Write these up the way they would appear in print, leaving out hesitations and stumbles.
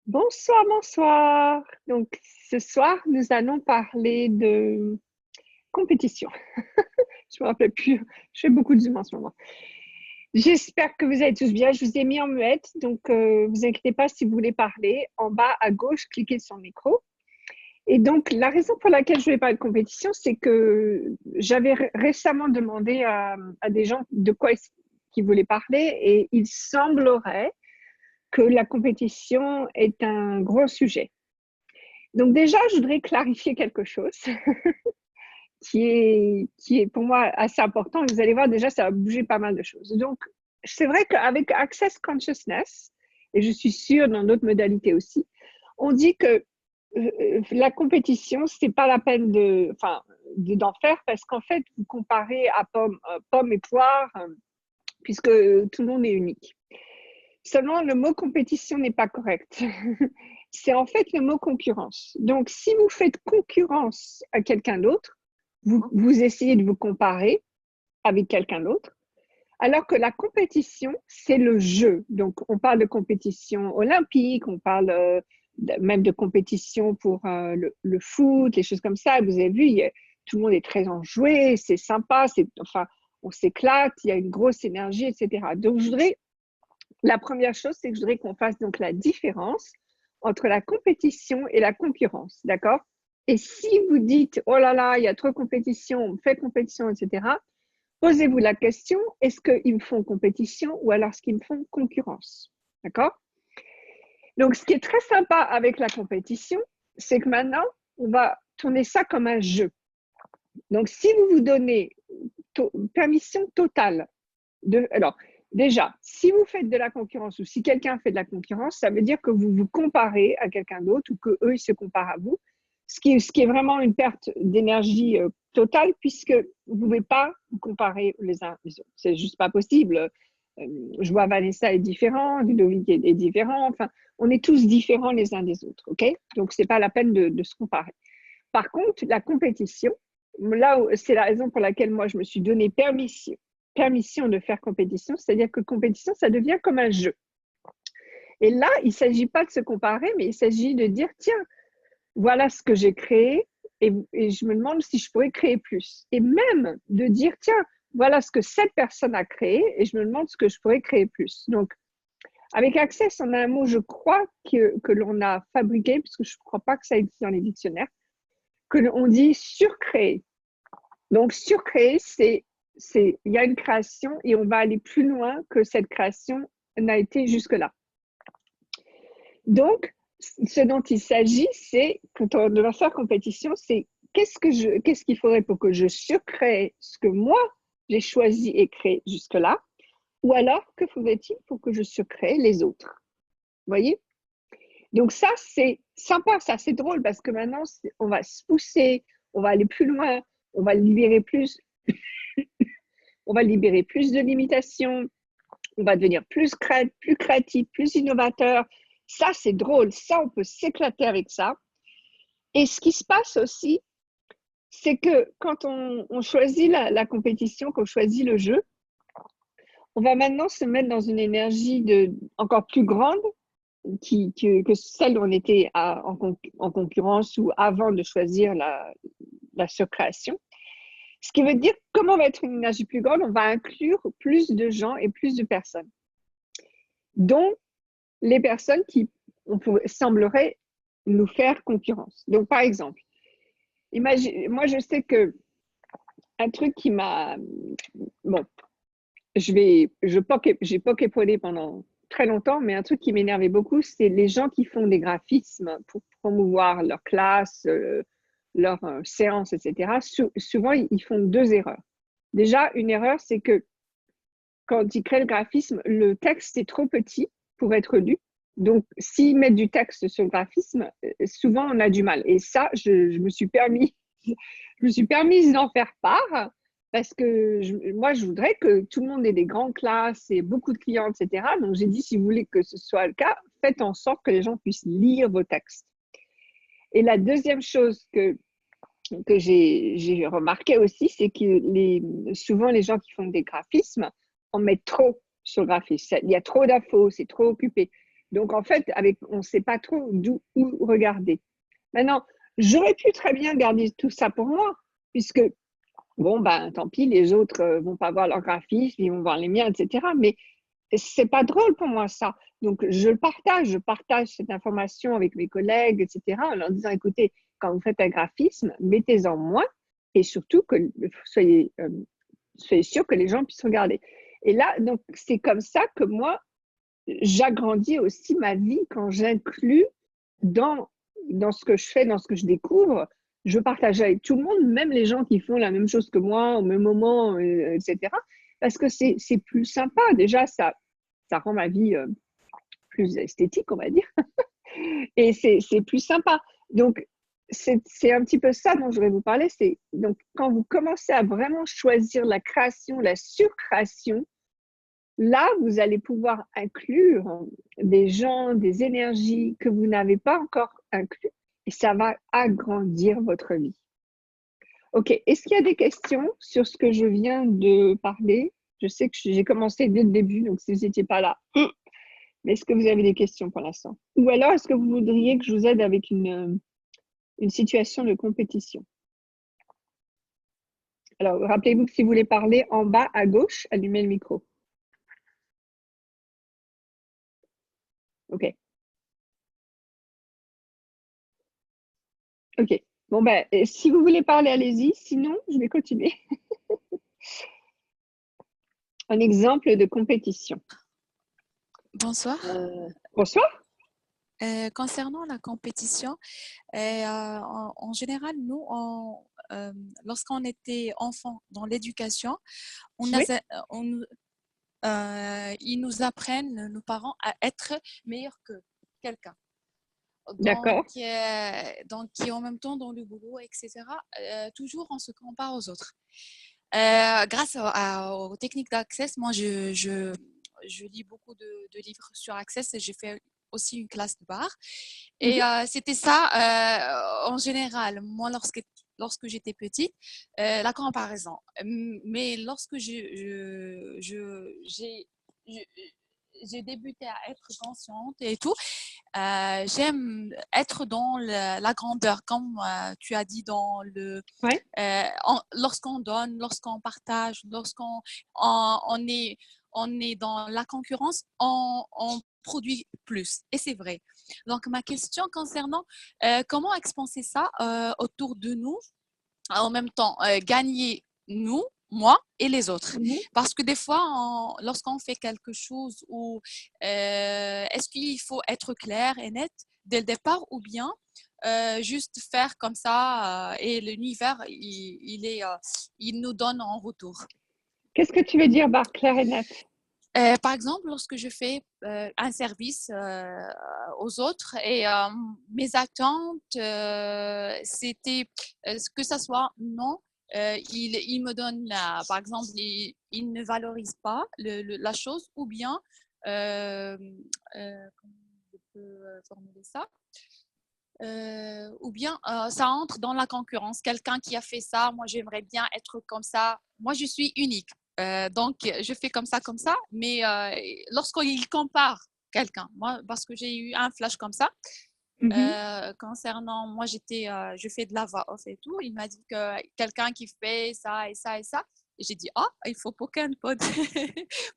Bonsoir, bonsoir. Donc, ce soir, nous allons parler de compétition. Je me rappelle plus, je fais beaucoup de Zoom en ce moment. J'espère que vous allez tous bien. Je vous ai mis en muette, donc vous inquiétez pas si vous voulez parler. En bas à gauche, cliquez sur le micro. Et donc, la raison pour laquelle je vais parler de compétition, c'est que j'avais récemment demandé à des gens de quoi ils voulaient parler et il semblerait que la compétition est un gros sujet. Donc déjà, je voudrais clarifier quelque chose qui est pour moi assez important. Vous allez voir, déjà, ça va bouger pas mal de choses. Donc, c'est vrai qu'avec Access Consciousness, et je suis sûre dans d'autres modalités aussi, on dit que la compétition, c'est pas la peine d'en faire parce qu'en fait, vous comparez à pomme et poire, puisque tout le monde est unique. Seulement, le mot compétition n'est pas correct. C'est en fait le mot concurrence. Donc, si vous faites concurrence à quelqu'un d'autre, vous essayez de vous comparer avec quelqu'un d'autre, alors que la compétition, c'est le jeu. Donc, on parle de compétition olympique, on parle même de compétition pour le foot, les choses comme ça. Vous avez vu, tout le monde est très enjoué, c'est sympa, enfin, on s'éclate, il y a une grosse énergie, etc. Donc, la première chose, c'est que je voudrais qu'on fasse donc la différence entre la compétition et la concurrence, d'accord? Et si vous dites, oh là là, il y a trop de compétition, on fait compétition, etc., posez-vous la question, est-ce qu'ils me font compétition ou alors est-ce qu'ils me font concurrence, d'accord? Donc, ce qui est très sympa avec la compétition, c'est que maintenant, on va tourner ça comme un jeu. Donc, si vous vous donnez permission totale alors, déjà, si vous faites de la concurrence ou si quelqu'un fait de la concurrence, ça veut dire que vous vous comparez à quelqu'un d'autre ou qu'eux, ils se comparent à vous, ce qui est vraiment une perte d'énergie totale puisque vous ne pouvez pas vous comparer les uns les autres. C'est juste pas possible. Je vois Vanessa est différent, Ludovic est différent, enfin, on est tous différents les uns des autres, ok? Donc, ce n'est pas la peine de se comparer. Par contre, la compétition, là, c'est la raison pour laquelle moi, je me suis donné permission de faire compétition, c'est-à-dire que compétition, ça devient comme un jeu. Et là, il ne s'agit pas de se comparer, mais il s'agit de dire, tiens, voilà ce que j'ai créé et je me demande si je pourrais créer plus. Et même de dire, tiens, voilà ce que cette personne a créé et je me demande ce que je pourrais créer plus. Donc, avec Access, on a un mot, je crois, que l'on a fabriqué, parce que je ne crois pas que ça existe dans les dictionnaires, que l'on dit surcréer. Donc, surcréer, il y a une création et on va aller plus loin que cette création n'a été jusque-là. Donc, ce dont il s'agit, c'est, quand on doit faire compétition, c'est qu'est-ce qu'il faudrait pour que je surcrée ce que moi, j'ai choisi et créé jusque-là, ou alors, que faudrait-il pour que je surcrée les autres? Vous voyez? Donc ça, c'est sympa, ça, c'est drôle, parce que maintenant, on va se pousser, on va aller plus loin, on va libérer plus on va libérer plus de limitations, on va devenir plus créatif, plus innovateur. Ça, c'est drôle. Ça, on peut s'éclater avec ça. Et ce qui se passe aussi, c'est que quand on choisit la compétition, qu'on choisit le jeu, on va maintenant se mettre dans une énergie encore plus grande que celle où on était en concurrence ou avant de choisir la surcréation. Ce qui veut dire, comment on va être une énergie plus grande, on va inclure plus de gens et plus de personnes, dont les personnes qui sembleraient nous faire concurrence. Donc, par exemple, moi, je sais que un truc qui m'a... Bon, j'ai poképoné pendant très longtemps, mais un truc qui m'énervait beaucoup, c'est les gens qui font des graphismes pour promouvoir leur classe, leur séance, etc. Souvent, ils font deux erreurs. Déjà, une erreur, c'est que quand ils créent le graphisme, le texte est trop petit pour être lu. Donc, s'ils mettent du texte sur le graphisme, souvent on a du mal. Et ça, je me suis permise d'en faire part parce que moi, je voudrais que tout le monde ait des grandes classes et beaucoup de clients, etc. Donc, j'ai dit, si vous voulez que ce soit le cas, faites en sorte que les gens puissent lire vos textes. Et la deuxième chose que j'ai remarqué aussi, c'est que souvent les gens qui font des graphismes en mettent trop sur le graphisme. Il y a trop d'infos, c'est trop occupé. Donc, en fait, on ne sait pas trop où regarder. Maintenant, j'aurais pu très bien garder tout ça pour moi, puisque, bon, ben, tant pis, les autres ne vont pas voir leur graphisme, ils vont voir les miens, etc. Mais c'est pas drôle pour moi, ça. Donc, je partage cette information avec mes collègues, etc., en leur disant, écoutez, quand vous faites un graphisme, mettez-en moins et surtout que soyez sûr que les gens puissent regarder. Et là, donc, c'est comme ça que moi, j'agrandis aussi ma vie quand j'inclus dans ce que je fais, dans ce que je découvre. Je partage avec tout le monde, même les gens qui font la même chose que moi au même moment, etc. Parce que c'est plus sympa. Déjà, ça rend ma vie plus esthétique, on va dire. Et c'est plus sympa. Donc, c'est un petit peu ça dont je voudrais vous parler. C'est donc quand vous commencez à vraiment choisir la création, la surcréation, là, vous allez pouvoir inclure des gens, des énergies que vous n'avez pas encore inclus et ça va agrandir votre vie. Ok, est-ce qu'il y a des questions sur ce que je viens de parler? Je sais que j'ai commencé dès le début, donc si vous n'étiez pas là, mais est-ce que vous avez des questions pour l'instant? Ou alors, est-ce que vous voudriez que je vous aide avec une situation de compétition? Alors, rappelez-vous que si vous voulez parler en bas à gauche, allumez le micro. Ok. Ok. Bon, ben, si vous voulez parler, allez-y. Sinon, je vais continuer. Un exemple de compétition. Bonsoir. Bonsoir. Concernant la compétition, en général, nous, lorsqu'on était enfant dans l'éducation, Oui. ils nous apprennent, nos parents, à être meilleurs que quelqu'un. D'accord. Donc, en même temps, dans le boulot, etc., toujours on se compare aux autres. Grâce aux techniques d'Access, moi, je lis beaucoup de livres sur Access et j'ai fait aussi une classe de bar. Et c'était ça, en général, moi, lorsque j'étais petite, la comparaison. Mais lorsque j'ai débuté à être consciente et tout, j'aime être dans la grandeur, comme tu as dit, Ouais. lorsqu'on donne, lorsqu'on partage, on est dans la concurrence, on produit plus. Et c'est vrai. Donc, ma question concernant comment expanser ça autour de nous, en même temps, gagner nous, moi et les autres. Parce que des fois, lorsqu'on fait quelque chose, est-ce qu'il faut être clair et net dès le départ ou bien juste faire comme ça et l'univers, il nous donne en retour. Qu'est-ce que tu veux dire par clair et net? Par exemple, lorsque je fais un service aux autres et mes attentes, c'était que ça soit non, il me donne, par exemple, il ne valorise pas la chose ou bien, comment je peux formuler ça? Ou bien ça entre dans la concurrence. Quelqu'un qui a fait ça, moi j'aimerais bien être comme ça. Moi je suis unique. Donc je fais comme ça. Mais lorsqu'il compare quelqu'un, moi parce que j'ai eu un flash comme ça, concernant moi je fais de la voix off et tout. Il m'a dit que quelqu'un qui fait ça et ça et ça. Et j'ai dit, il faut aucun pote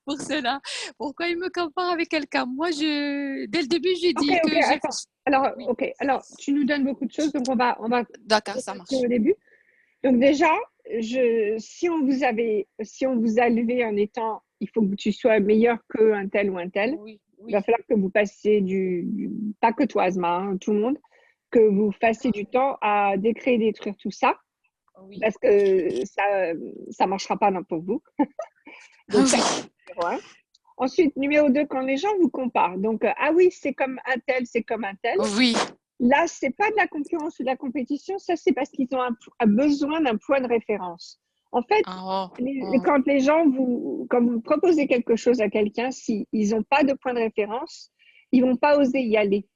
pour cela. Pourquoi il me compare avec quelqu'un? Moi, dès le début, j'ai dit Ok, que j'ai... attends. Alors, Oui. ok. Alors, tu nous donnes beaucoup de choses, donc on va D'accord, ça marche. au début. Donc déjà, si on vous a levé en étant, il faut que tu sois meilleur qu'un tel ou un tel. Oui, Il va oui, falloir que vous passiez pas que toi, Asma, hein, tout le monde, que vous fassiez du temps à décréer, détruire tout ça, oui. parce que ça marchera pas pour vous. Ah Donc ça, oui, numéro un. Ensuite, numéro 2, quand les gens vous comparent. Donc, ah oui, c'est comme un tel, c'est comme un tel. oui. Là, c'est pas de la concurrence ou de la compétition, ça c'est parce qu'ils ont un besoin d'un point de référence. En fait, Oh, oh. quand les gens quand vous proposez quelque chose à quelqu'un, s'ils n'ont pas de point de référence, ils vont pas oser y aller.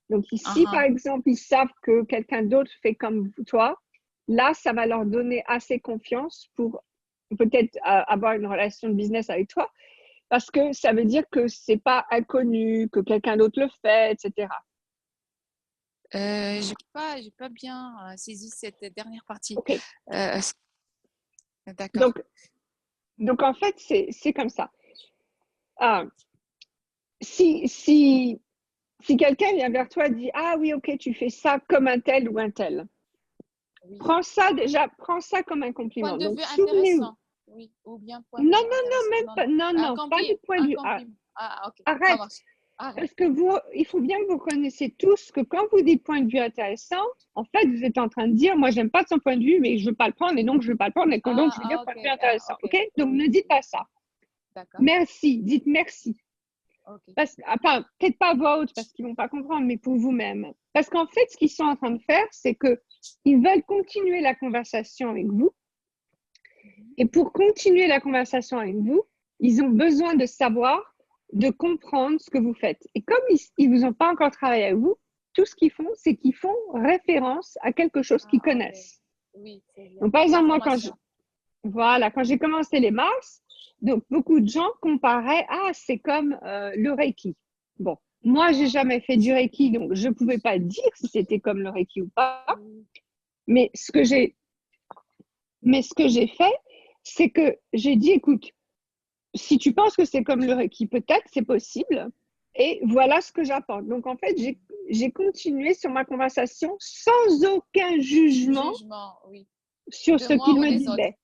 Donc ici, par Ah, exemple, ils savent que quelqu'un d'autre fait comme toi, là, ça va leur donner assez confiance pour peut-être avoir une relation de business avec toi. parce que ça veut dire que c'est pas inconnu, que quelqu'un d'autre le fait, etc. J'ai pas bien saisi cette dernière partie. OK. Euh, d'accord. Donc en fait, c'est comme ça. Ah, si quelqu'un vient vers toi et dit ah oui, ok, tu fais ça comme un tel ou un tel, Oui. prends ça comme un compliment. Point de Donc vue souvenez-vous. intéressant. Oui, ou bien point de Non, vue non, non, intéressant. même Non, pas. non. Non, non, pas du point de Un vue. compliment. Ah, ok, ça Arrête. marche. Arrête. Parce que il faut bien que vous connaissiez tous que quand vous dites point de vue intéressant, en fait, vous êtes en train de dire, moi, j'aime pas son point de vue, mais je veux pas le prendre, et donc je veux pas le prendre, et donc je veux dire Ah, point ok. de vue Ah, intéressant. ok. OK? Donc Oui, ne dites oui. pas ça. D'accord. Merci. Dites merci. Ok. Enfin, peut-être pas à voix haute parce qu'ils vont pas comprendre, mais pour vous-même. Parce qu'en fait, ce qu'ils sont en train de faire, c'est que ils veulent continuer la conversation avec vous. Et pour continuer la conversation avec vous, ils ont besoin de savoir, de comprendre ce que vous faites. Et comme ils vous ont pas encore travaillé avec vous, tout ce qu'ils font, c'est qu'ils font référence à quelque chose qu'ils Ah, ok. connaissent. Oui, c'est bien. Donc, par exemple, moi, L'information. quand j'ai commencé les Mars, donc beaucoup de gens comparaient, ah, c'est comme le Reiki. Bon, moi, j'ai Ah, jamais fait du Reiki, donc je pouvais pas dire si c'était comme le Reiki ou pas. oui. Mais ce que j'ai fait, c'est que j'ai dit, écoute, si tu penses que c'est comme le Reiki, peut-être, c'est possible. Et voilà ce que j'apporte. Donc, en fait, j'ai continué sur ma conversation sans aucun jugement Jugement, oui. sur De ce moi qu'ils ou me des autres. disaient,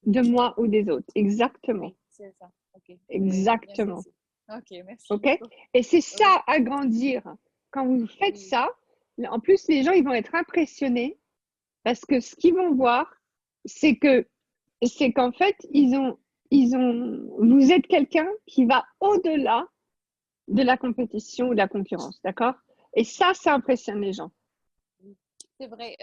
de moi ou des autres. Exactement. Oui, c'est ça. Ok. J'ai bien Exactement. saisi. Ok, merci OK? beaucoup. Et c'est Oui, ça, agrandir. Quand vous faites oui. ça, en plus, les gens, ils vont être impressionnés parce que ce qu'ils vont voir, c'est qu'en fait, vous êtes quelqu'un qui va au-delà de la compétition ou de la concurrence, d'accord? Et ça impressionne les gens. Oui. C'est vrai.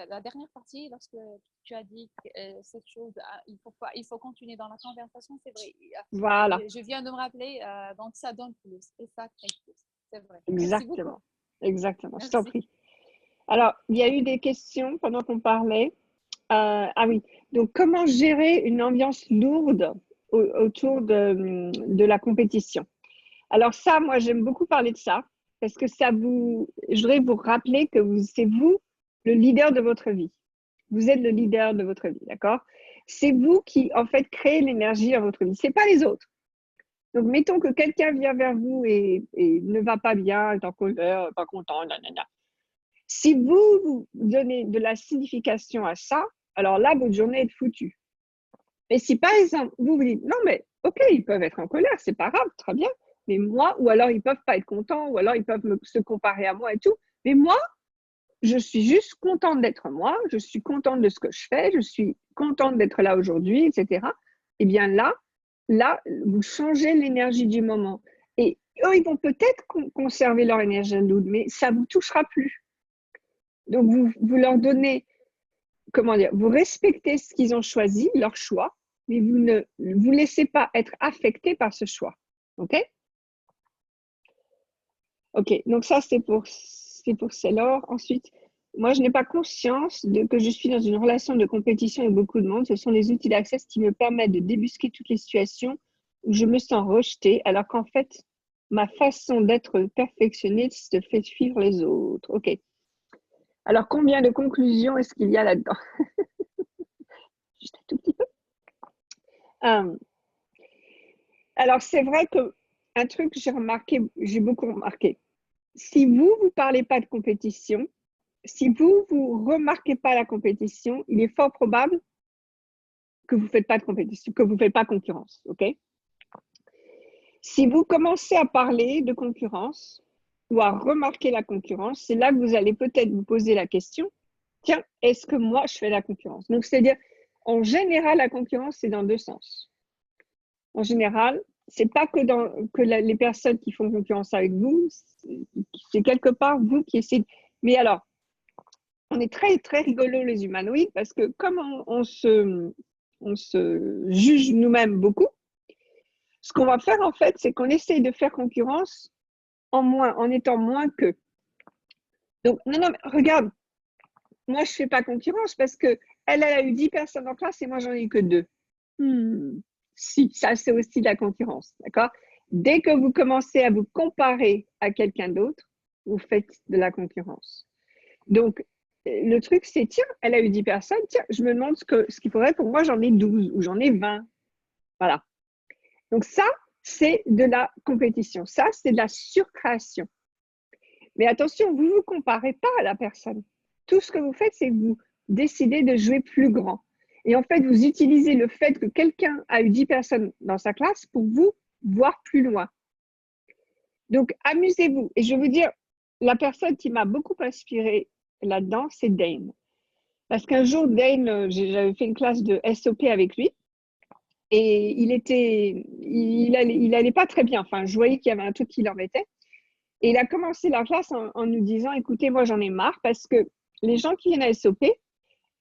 La dernière partie, lorsque tu as dit que, cette chose, il faut continuer dans la conversation, c'est vrai. Voilà, Je viens de me rappeler, donc ça donne plus et ça crée plus. C'est vrai. Merci beaucoup. exactement. Exactement, je t'en Merci. prie. Alors, il y a eu des questions pendant qu'on parlait. Ah oui, donc comment gérer une ambiance lourde autour de la compétition? Alors ça, moi, j'aime beaucoup parler de ça parce que je voudrais vous rappeler que c'est vous le leader de votre vie. Vous êtes le leader de votre vie, d'accord? C'est vous qui, en fait, créez l'énergie dans votre vie. C'est pas les autres. Donc, mettons que quelqu'un vient vers vous et ne va pas bien, est en colère, pas content, nanana. Si vous donnez de la signification à ça, alors là, votre journée est foutue. Mais si par exemple, vous dites, non, mais ok, ils peuvent être en colère, c'est pas grave, très bien. Mais moi, ou alors ils peuvent pas être contents, ou alors ils peuvent se comparer à moi et tout. Mais moi, je suis juste contente d'être moi, je suis contente de ce que je fais, je suis contente d'être là aujourd'hui, etc. Eh bien là, vous changez l'énergie du moment. Et eux, ils vont peut-être conserver leur énergie de doute, mais ça ne vous touchera plus. Donc, vous leur donnez, comment dire, vous respectez ce qu'ils ont choisi, leur choix, mais vous ne vous laissez pas être affecté par ce choix. OK? OK, donc ça, c'est pour Célor. Ensuite, moi, je n'ai pas conscience que je suis dans une relation de compétition avec beaucoup de monde. Ce sont les outils d'accès qui me permettent de débusquer toutes les situations où je me sens rejetée, alors qu'en fait, ma façon d'être perfectionniste fait suivre les autres. OK. Alors, combien de conclusions est-ce qu'il y a là-dedans? Juste un tout petit peu. Alors, c'est vrai que un truc que j'ai beaucoup remarqué. Si vous parlez pas de compétition, si vous remarquez pas la compétition, il est fort probable que vous faites pas de compétition, que vous faites pas concurrence, OK? Si vous commencez à parler de concurrence ou à remarquer la concurrence, c'est là que vous allez peut-être vous poser la question, tiens, est-ce que moi je fais la concurrence? Donc, c'est-à-dire, en général, la concurrence, c'est dans deux sens. En général, c'est pas que les personnes qui font concurrence avec vous, c'est quelque part vous qui essayez. Mais alors, on est très, très rigolos les humanoïdes parce que comme on se juge nous-mêmes beaucoup, ce qu'on va faire en fait, c'est qu'on essaye de faire concurrence en étant moins qu'eux. Donc, non, mais regarde, moi je fais pas concurrence parce que elle a eu 10 personnes en classe et moi j'en ai eu que 2. Si, ça c'est aussi de la concurrence, d'accord? Dès que vous commencez à vous comparer à quelqu'un d'autre, vous faites de la concurrence. Donc, le truc, c'est, tiens, elle a eu 10 personnes, tiens, je me demande ce qu'il faudrait pour moi, j'en ai 12 ou j'en ai 20. Voilà. Donc ça, c'est de la compétition. Ça, c'est de la surcréation. Mais attention, vous ne vous comparez pas à la personne. Tout ce que vous faites, c'est que vous décidez de jouer plus grand. Et en fait, vous utilisez le fait que quelqu'un a eu 10 personnes dans sa classe pour vous voir plus loin. Donc, amusez-vous. Et je vais vous dire, la personne qui m'a beaucoup inspirée là-dedans, c'est Dane. Parce qu'un jour, Dane, j'avais fait une classe de SOP avec lui. Et il allait pas très bien. Enfin, je voyais qu'il y avait un truc qui l'embêtait. Et il a commencé la classe en nous disant, écoutez, moi j'en ai marre parce que les gens qui viennent à SOP,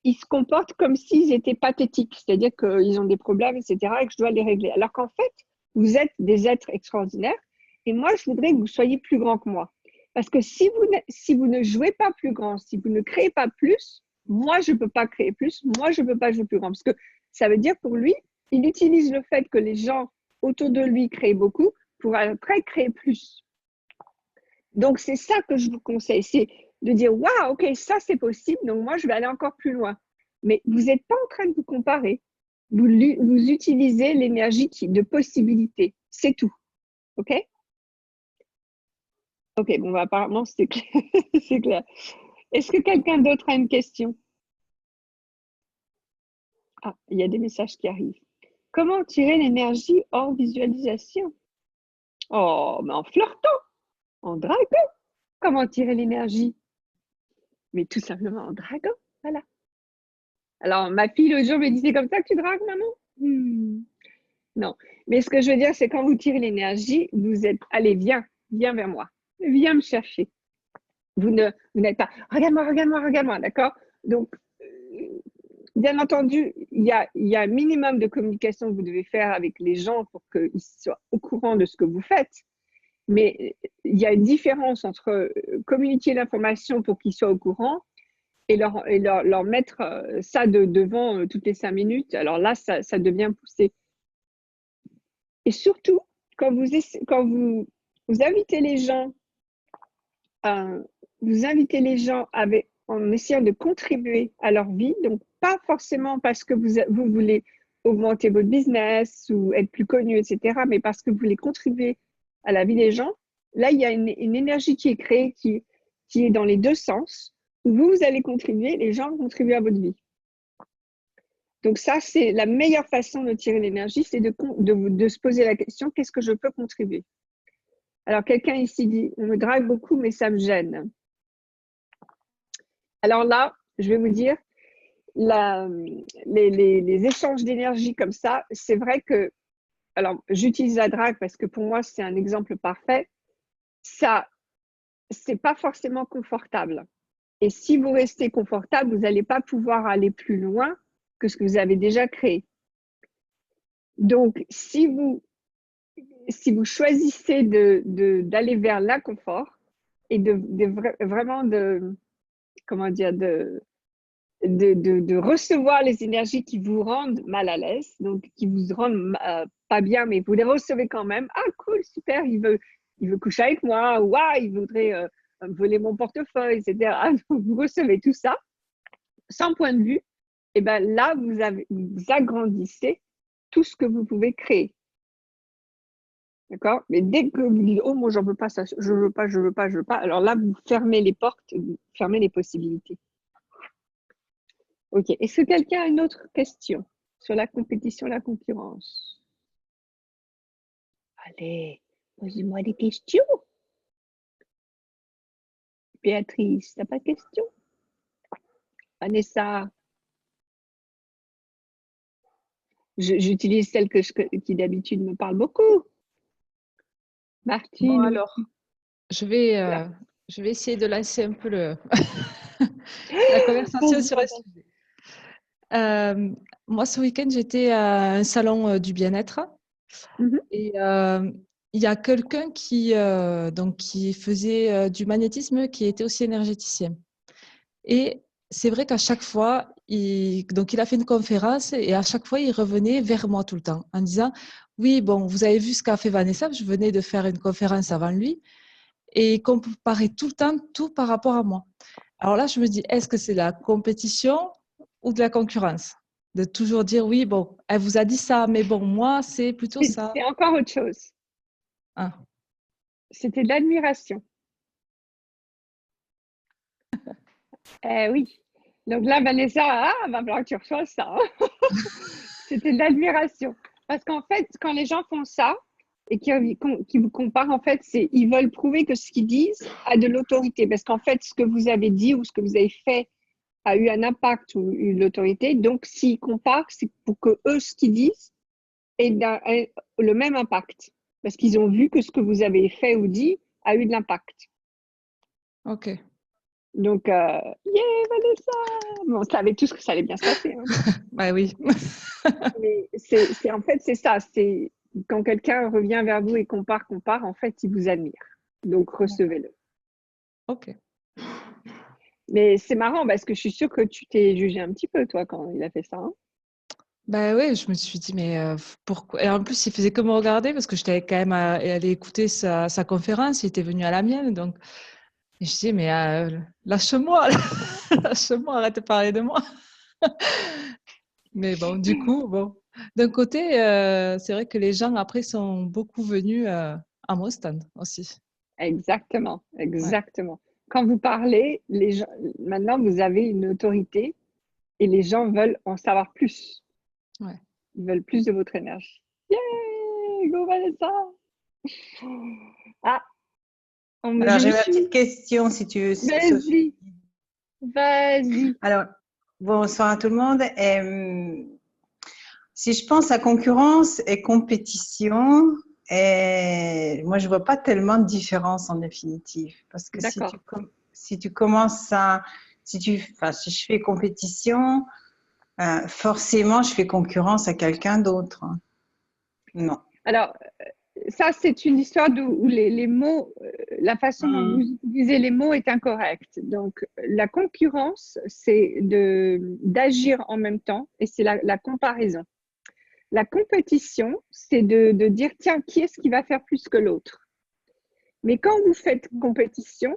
ils se comportent comme s'ils étaient pathétiques, c'est-à-dire qu'ils ont des problèmes, etc., et que je dois les régler. Alors qu'en fait, vous êtes des êtres extraordinaires et moi, je voudrais que vous soyez plus grands que moi. Parce que si vous ne jouez pas plus grand, si vous ne créez pas plus, moi, je ne peux pas créer plus, moi, je ne peux pas jouer plus grand. Parce que ça veut dire pour lui, il utilise le fait que les gens autour de lui créent beaucoup pour après créer plus. Donc, c'est ça que je vous conseille, c'est de dire, waouh, ok, ça c'est possible, donc moi je vais aller encore plus loin. Mais vous n'êtes pas en train de vous comparer. Vous utilisez l'énergie de possibilité. C'est tout. Ok? Ok, bon, apparemment c'est clair. C'est clair. Est-ce que quelqu'un d'autre a une question? Ah, il y a des messages qui arrivent. Comment tirer l'énergie hors visualisation? Oh, mais en flirtant, en draguant. Comment tirer l'énergie? Mais tout simplement en draguant. Voilà. Alors, ma fille, le jour, me dit, c'est comme ça que tu dragues, maman? Non. Mais ce que je veux dire, c'est quand vous tirez l'énergie, vous êtes, allez, viens vers moi. Viens me chercher. Vous n'êtes pas, regarde-moi, d'accord? Donc, bien entendu, il y a un minimum de communication que vous devez faire avec les gens pour qu'ils soient au courant de ce que vous faites. Mais il y a une différence entre communiquer l'information pour qu'ils soient au courant et leur mettre ça devant toutes les 5 minutes. Alors là, ça devient poussé. Et surtout, quand vous invitez les gens, en essayant de contribuer à leur vie, donc pas forcément parce que vous voulez augmenter votre business ou être plus connu, etc., mais parce que vous voulez contribuer à la vie des gens, là, il y a une énergie qui est créée qui est dans les deux sens, où vous allez contribuer, les gens vont contribuer à votre vie. Donc ça, c'est la meilleure façon de tirer l'énergie, c'est de se poser la question, qu'est-ce que je peux contribuer? Alors, quelqu'un ici dit, on me drague beaucoup, mais ça me gêne. Alors là, je vais vous dire, les échanges d'énergie comme ça, c'est vrai que, alors j'utilise la drague parce que pour moi, c'est un exemple parfait. Ça, c'est pas forcément confortable. Et si vous restez confortable, vous n'allez pas pouvoir aller plus loin que ce que vous avez déjà créé. Donc, si vous choisissez d'aller vers l'inconfort et vraiment comment dire, de recevoir les énergies qui vous rendent mal à l'aise, donc qui vous rendent pas bien, mais vous les recevez quand même. Ah, cool, super, il veut coucher avec moi, ou ah, il voudrait voler mon portefeuille, etc. Donc, vous recevez tout ça sans point de vue, et bien là, vous agrandissez tout ce que vous pouvez créer. D'accord? Mais dès que vous dites, oh, moi, j'en veux pas ça, je veux pas, alors là, vous fermez les portes, vous fermez les possibilités. Ok. Est-ce que quelqu'un a une autre question sur la compétition, la concurrence? Allez, posez-moi des questions. Béatrice, t'as pas de questions? Vanessa? J'utilise celle qui d'habitude me parle beaucoup. Martine? Bon, alors, je vais essayer de lancer un peu la conversation sur un sujet. Moi, ce week-end, j'étais à un salon du bien-être et il y a quelqu'un qui faisait du magnétisme qui était aussi énergéticien. Et c'est vrai qu'à chaque fois, donc il a fait une conférence et à chaque fois, il revenait vers moi tout le temps en disant, oui, bon, vous avez vu ce qu'a fait Vanessa, je venais de faire une conférence avant lui et il comparait tout le temps tout par rapport à moi. Alors là, je me dis, est-ce que c'est la compétition ou de la concurrence? De toujours dire, oui, bon, elle vous a dit ça, mais bon, moi, c'est plutôt ça. C'est encore autre chose. Ah, C'était de l'admiration. Oui. Donc là, Vanessa, va falloir que tu reçoives ça. C'était de l'admiration. Parce qu'en fait, quand les gens font ça et qui vous comparent, en fait, ils veulent prouver que ce qu'ils disent a de l'autorité. Parce qu'en fait, ce que vous avez dit ou ce que vous avez fait a eu un impact ou eu de l'autorité. Donc, s'ils comparent, c'est pour que eux, ce qu'ils disent ait le même impact. Parce qu'ils ont vu que ce que vous avez fait ou dit a eu de l'impact. ok. Donc, Vanessa! Bon, on savait tous que ça allait bien se passer. Hein. Bah oui. Mais en fait, c'est ça. C'est quand quelqu'un revient vers vous et compare, en fait, il vous admire. Donc, recevez-le. Ok. Mais c'est marrant parce que je suis sûre que tu t'es jugé un petit peu, toi, quand il a fait ça. Hein. Bah ouais, je me suis dit, mais pourquoi? Et en plus, il faisait que me regarder parce que j'étais quand même allée écouter sa conférence, il était venu à la mienne. Donc, et je dis, mais lâche-moi, lâche-moi, arrête de parler de moi. Mais bon, du coup, bon, d'un côté, c'est vrai que les gens après sont beaucoup venus à mon stand aussi. Exactement, Ouais, exactement. Quand vous parlez, les gens, maintenant, vous avez une autorité et les gens veulent en savoir plus. ouais. Ils veulent plus de votre énergie. Yeah! Go Vanessa! Ah, Alors, je me j'ai ma petite suis... question, si tu veux, Sophie. Vas-y, vas-y. Alors, bonsoir à tout le monde. Si je pense à concurrence et compétition, moi, je vois pas tellement de différence en définitive. Parce que D'accord. si tu commences à... si je fais compétition, forcément, je fais concurrence à quelqu'un d'autre. Non. Alors, ça, c'est une histoire où les mots, la façon dont vous utilisez les mots est incorrecte. Donc, la concurrence, c'est d'agir en même temps et c'est la comparaison. La compétition, c'est de dire, tiens, qui est-ce qui va faire plus que l'autre? Mais quand vous faites compétition,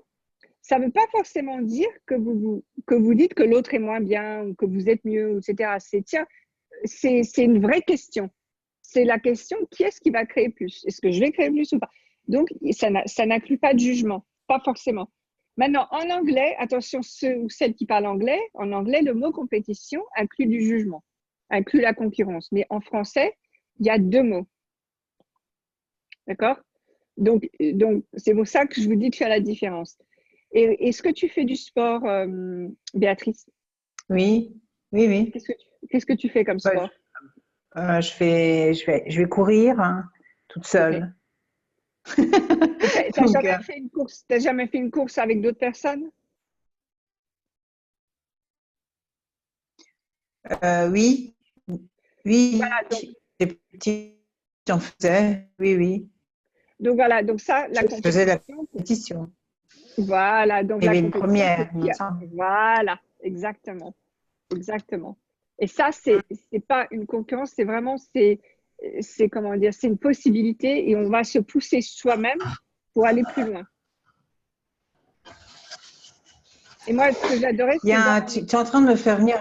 ça ne veut pas forcément dire que vous dites que l'autre est moins bien ou que vous êtes mieux, etc. C'est, tiens, c'est une vraie question. C'est la question, qui est-ce qui va créer plus? Est-ce que je vais créer plus ou pas? Donc, ça n'inclut pas de jugement, pas forcément. Maintenant, en anglais, attention, ceux ou celles qui parlent anglais, en anglais, le mot compétition inclut du jugement, inclut la concurrence. Mais en français, il y a deux mots. D'accord? Donc c'est pour ça que je vous dis de faire la différence. Et est-ce que tu fais du sport, Béatrice? Oui, oui, oui. Qu'est-ce que tu fais comme Ouais, sport? je vais courir toute seule. Et t'as Donc, jamais fait une course, t'as jamais fait une course avec d'autres personnes? oui, oui, Voilà, les petits, j'en faisais, oui, oui. donc voilà, donc ça, la Je faisais la compétition, compétition. voilà, donc Il y la avait une compétition, première, il me semble. voilà, exactement, exactement. Et ça, c'est pas une concurrence, c'est vraiment, c'est comment dire, c'est une possibilité et on va se pousser soi-même pour aller plus loin. Et moi, ce que j'adorais, c'est dans Tu es en train de me faire venir.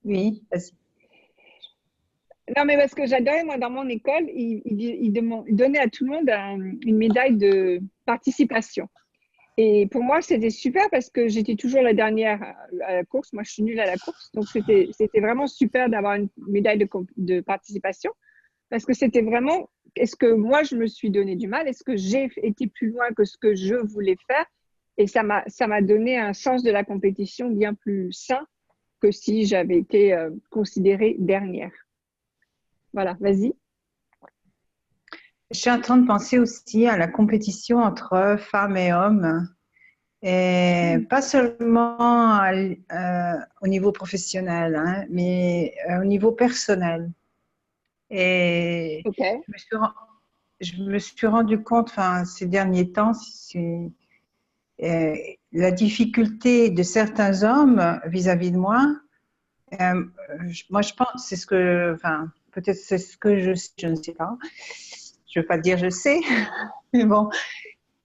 Oui, vas-y. Non, mais parce que j'adorais, moi, dans mon école, il donnait à tout le monde une médaille de participation. Et pour moi, c'était super parce que j'étais toujours la dernière à la course. Moi, je suis nulle à la course. Donc, c'était vraiment super d'avoir une médaille de participation parce que c'était vraiment, est-ce que moi, je me suis donné du mal? Est-ce que j'ai été plus loin que ce que je voulais faire? Et ça m'a donné un sens de la compétition bien plus sain que si j'avais été considérée dernière. Voilà, vas-y. Je suis en train de penser aussi à la compétition entre femmes et hommes, et pas seulement au niveau professionnel, hein, mais au niveau personnel. Et OK. je me suis rendu compte, enfin, ces derniers temps, la difficulté de certains hommes vis-à-vis de moi, moi je pense, c'est ce que, enfin, peut-être c'est ce que je ne sais pas. Je ne veux pas dire je sais, mais bon.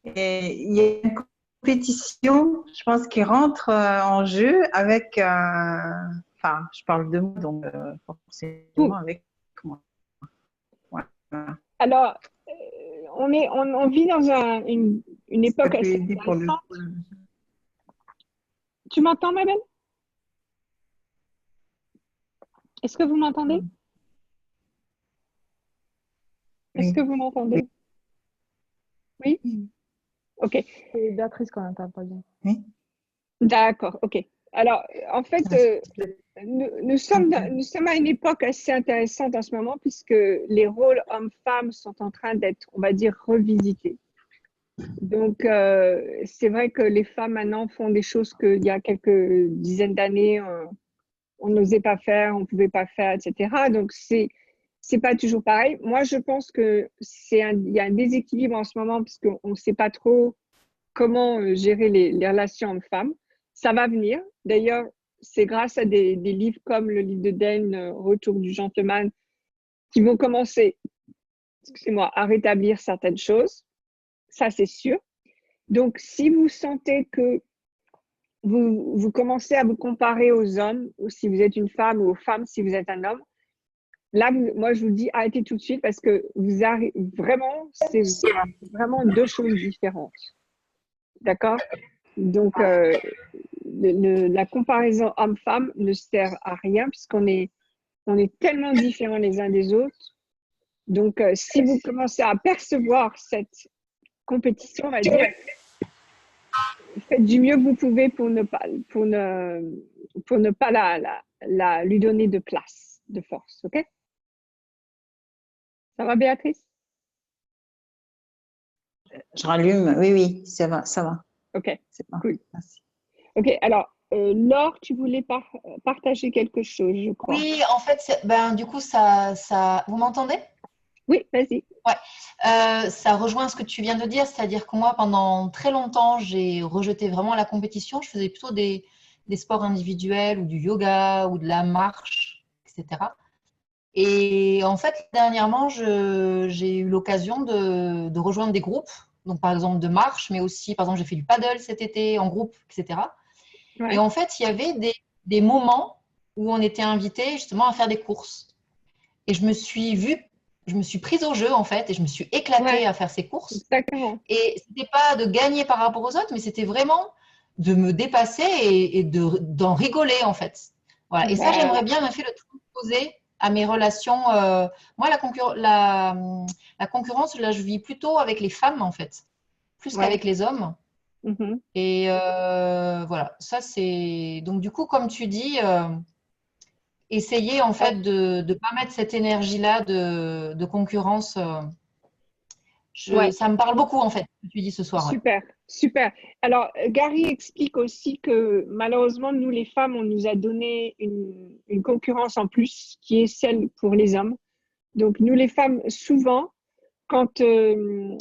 Et il y a une compétition, je pense, qui rentre en jeu avec, enfin, je parle de moi, donc forcément avec moi. Voilà. Alors, on vit dans une époque Ça peut assez aider pour le... intéressante. Tu m'entends, ma belle? Est-ce que vous m'entendez? Est-ce que Oui. vous m'entendez? Oui? Ok. C'est Béatrice qu'on n'entend pas bien. Oui. D'accord, ok. Alors, en fait, nous sommes à une époque assez intéressante en ce moment puisque les rôles hommes-femmes sont en train d'être, on va dire, revisités. Donc, c'est vrai que les femmes maintenant font des choses qu'il y a quelques dizaines d'années, on n'osait pas faire, on ne pouvait pas faire, etc. Donc, c'est pas toujours pareil. Moi, je pense que il y a un déséquilibre en ce moment parce qu'on ne sait pas trop comment gérer les relations hommes-femmes. Ça va venir. D'ailleurs, c'est grâce à des livres comme le livre de Dane, Retour du gentleman, qui vont commencer, excusez-moi, à rétablir certaines choses. Ça, c'est sûr. Donc, si vous sentez que vous commencez à vous comparer aux hommes, ou si vous êtes une femme, ou aux femmes si vous êtes un homme, là, moi, je vous dis arrêtez tout de suite parce que vraiment, c'est vraiment deux choses différentes. D'accord? Donc, la comparaison homme-femme ne sert à rien on est tellement différents les uns des autres. Donc, si vous commencez à percevoir cette compétition, on va dire, faites du mieux que vous pouvez pour ne pas lui donner de place, de force. OK? Ça va, Béatrice? Je rallume. Oui, oui, ça va, ça va. OK, C'est bon. cool. Merci. OK, alors, Laure, tu voulais partager quelque chose, je crois. Oui, en fait, ben, du coup, vous m'entendez? Oui, vas-y. Ouais, ça rejoint ce que tu viens de dire, c'est-à-dire que moi, pendant très longtemps, j'ai rejeté vraiment la compétition. Je faisais plutôt des sports individuels ou du yoga ou de la marche, etc. Et en fait, dernièrement, j'ai eu l'occasion de rejoindre des groupes, donc par exemple de marche, mais aussi, par exemple, j'ai fait du paddle cet été en groupe, etc. Ouais. Et en fait, il y avait des moments où on était invité justement à faire des courses. Et je me suis prise au jeu en fait, et je me suis éclatée à faire ces courses. Exactement. Et c'était pas de gagner par rapport aux autres, mais c'était vraiment de me dépasser et d'en rigoler en fait. Voilà. Et ça, j'aimerais bien me faire le transposer à mes relations. Moi, la concurrence, là, je vis plutôt avec les femmes en fait, plus qu'avec les hommes. Mm-hmm. Et voilà, ça c'est. Donc, du coup, comme tu dis, essayer en fait de ne pas mettre cette énergie-là de concurrence. Ça me parle beaucoup en fait, ce que tu dis ce soir. Super, super. Alors, Gary explique aussi que malheureusement, nous les femmes, on nous a donné une concurrence en plus qui est celle pour les hommes. Donc, nous les femmes, souvent, quand on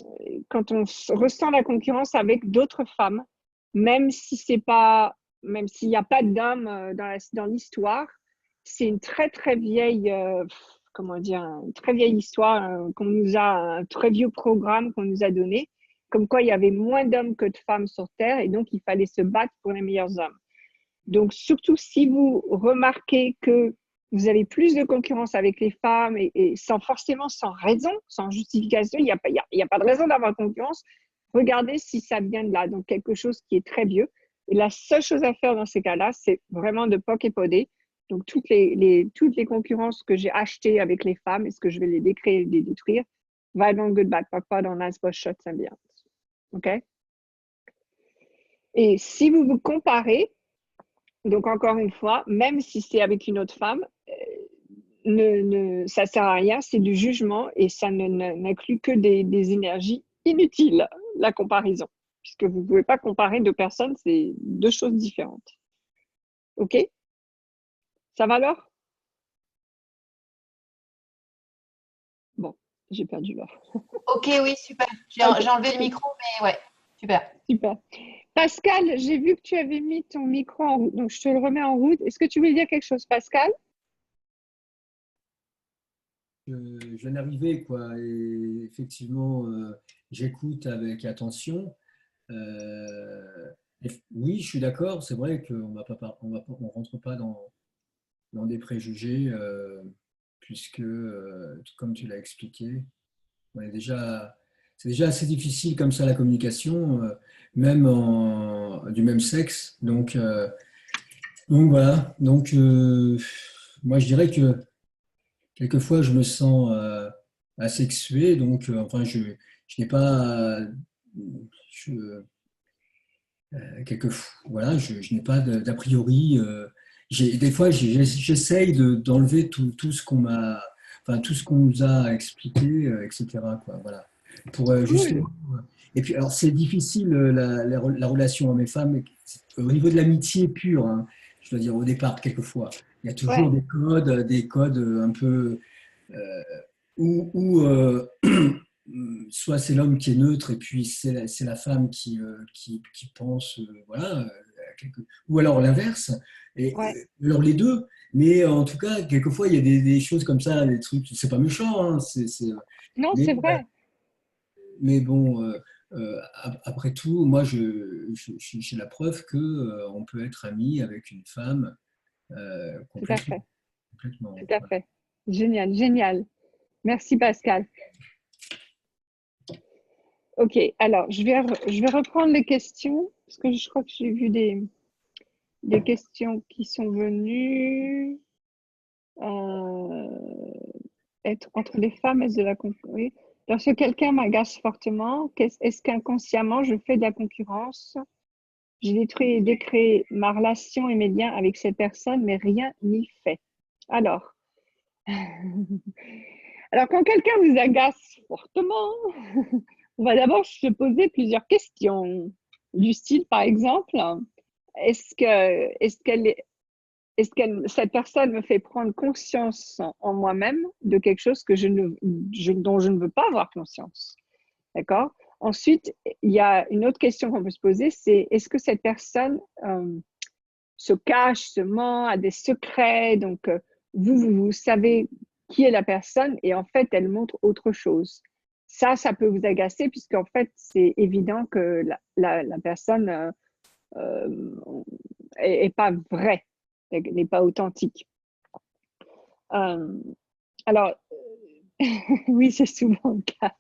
ressent la concurrence avec d'autres femmes, même s'il n'y a pas d'hommes dans l'histoire, c'est une très très vieille, comment dire, une très vieille histoire un très vieux programme qu'on nous a donné, comme quoi il y avait moins d'hommes que de femmes sur Terre et donc il fallait se battre pour les meilleurs hommes. Donc surtout si vous remarquez que vous avez plus de concurrence avec les femmes et sans raison, sans justification, il n'y a pas de raison d'avoir concurrence. Regardez si ça vient de là, donc quelque chose qui est très vieux. Et la seule chose à faire dans ces cas-là, c'est vraiment de poker-poder. Donc toutes les concurrences que j'ai achetées avec les femmes, est-ce que je vais les décréer, les détruire? Bad Long Good Bad, pas dans Nice Boss Shot Symbiont. OK? Et si vous vous comparez, donc, encore une fois, même si c'est avec une autre femme, ça ne sert à rien, c'est du jugement et ça n'inclut que des énergies inutiles, la comparaison. Puisque vous ne pouvez pas comparer deux personnes, c'est deux choses différentes. OK? Ça va alors? Bon, j'ai perdu Laure. Ok, oui, super. J'ai enlevé le micro, mais ouais, super. Super. Pascal, j'ai vu que tu avais mis ton micro en route, donc je te le remets en route. Est-ce que tu voulais dire quelque chose, Pascal? Je viens d'arriver, quoi, et effectivement, j'écoute avec attention. Oui, je suis d'accord, c'est vrai qu'on va pas, on rentre pas dans des préjugés, puisque, comme tu l'as expliqué, on est déjà, c'est déjà assez difficile comme ça la communication, même du même sexe. Donc voilà, moi je dirais que quelquefois, je me sens asexué, donc enfin, je n'ai pas, je, voilà, je n'ai pas d'a priori. Des fois, j'essaye d'enlever tout ce qu'on m'a, enfin tout ce qu'on nous a expliqué, etc. Quoi, voilà, pour Cool. justement. Et puis, alors, c'est difficile la relation homme-femme au niveau de l'amitié pure. Hein, je dois dire au départ, quelquefois, il y a toujours Ouais, des codes un peu euh, où soit c'est l'homme qui est neutre et puis c'est la femme qui pense, voilà, ou alors l'inverse, et ouais. alors les deux. Mais en tout cas, quelquefois, il y a des choses comme ça, des trucs, c'est pas méchant, hein, Non, mais, c'est vrai. mais bon, après tout, moi, j'ai la preuve que on peut être ami avec une femme Tout à complètement, fait. Tout complètement. à fait. Génial, génial. Merci, Pascal. OK, alors je vais reprendre les questions parce que je crois que j'ai vu des questions qui sont venues. Être entre les femmes et de la concurrence. Oui. Lorsque quelqu'un m'agace fortement, est-ce qu'inconsciemment je fais de la concurrence? J'ai détruit et décréé ma relation et mes liens avec cette personne, mais rien n'y fait. Alors, alors quand quelqu'un vous agace fortement, on va d'abord se poser plusieurs questions. Du style, par exemple, est-ce que cette personne me fait prendre conscience en moi-même de quelque chose dont je ne veux pas avoir conscience? D'accord? Ensuite, il y a une autre question qu'on peut se poser, c'est est-ce que cette personne se cache, se ment, a des secrets? Donc, vous savez qui est la personne et en fait, elle montre autre chose. Ça peut vous agacer puisqu'en fait, c'est évident que la personne est pas vraie, n'est pas authentique. Alors, oui, c'est souvent le cas.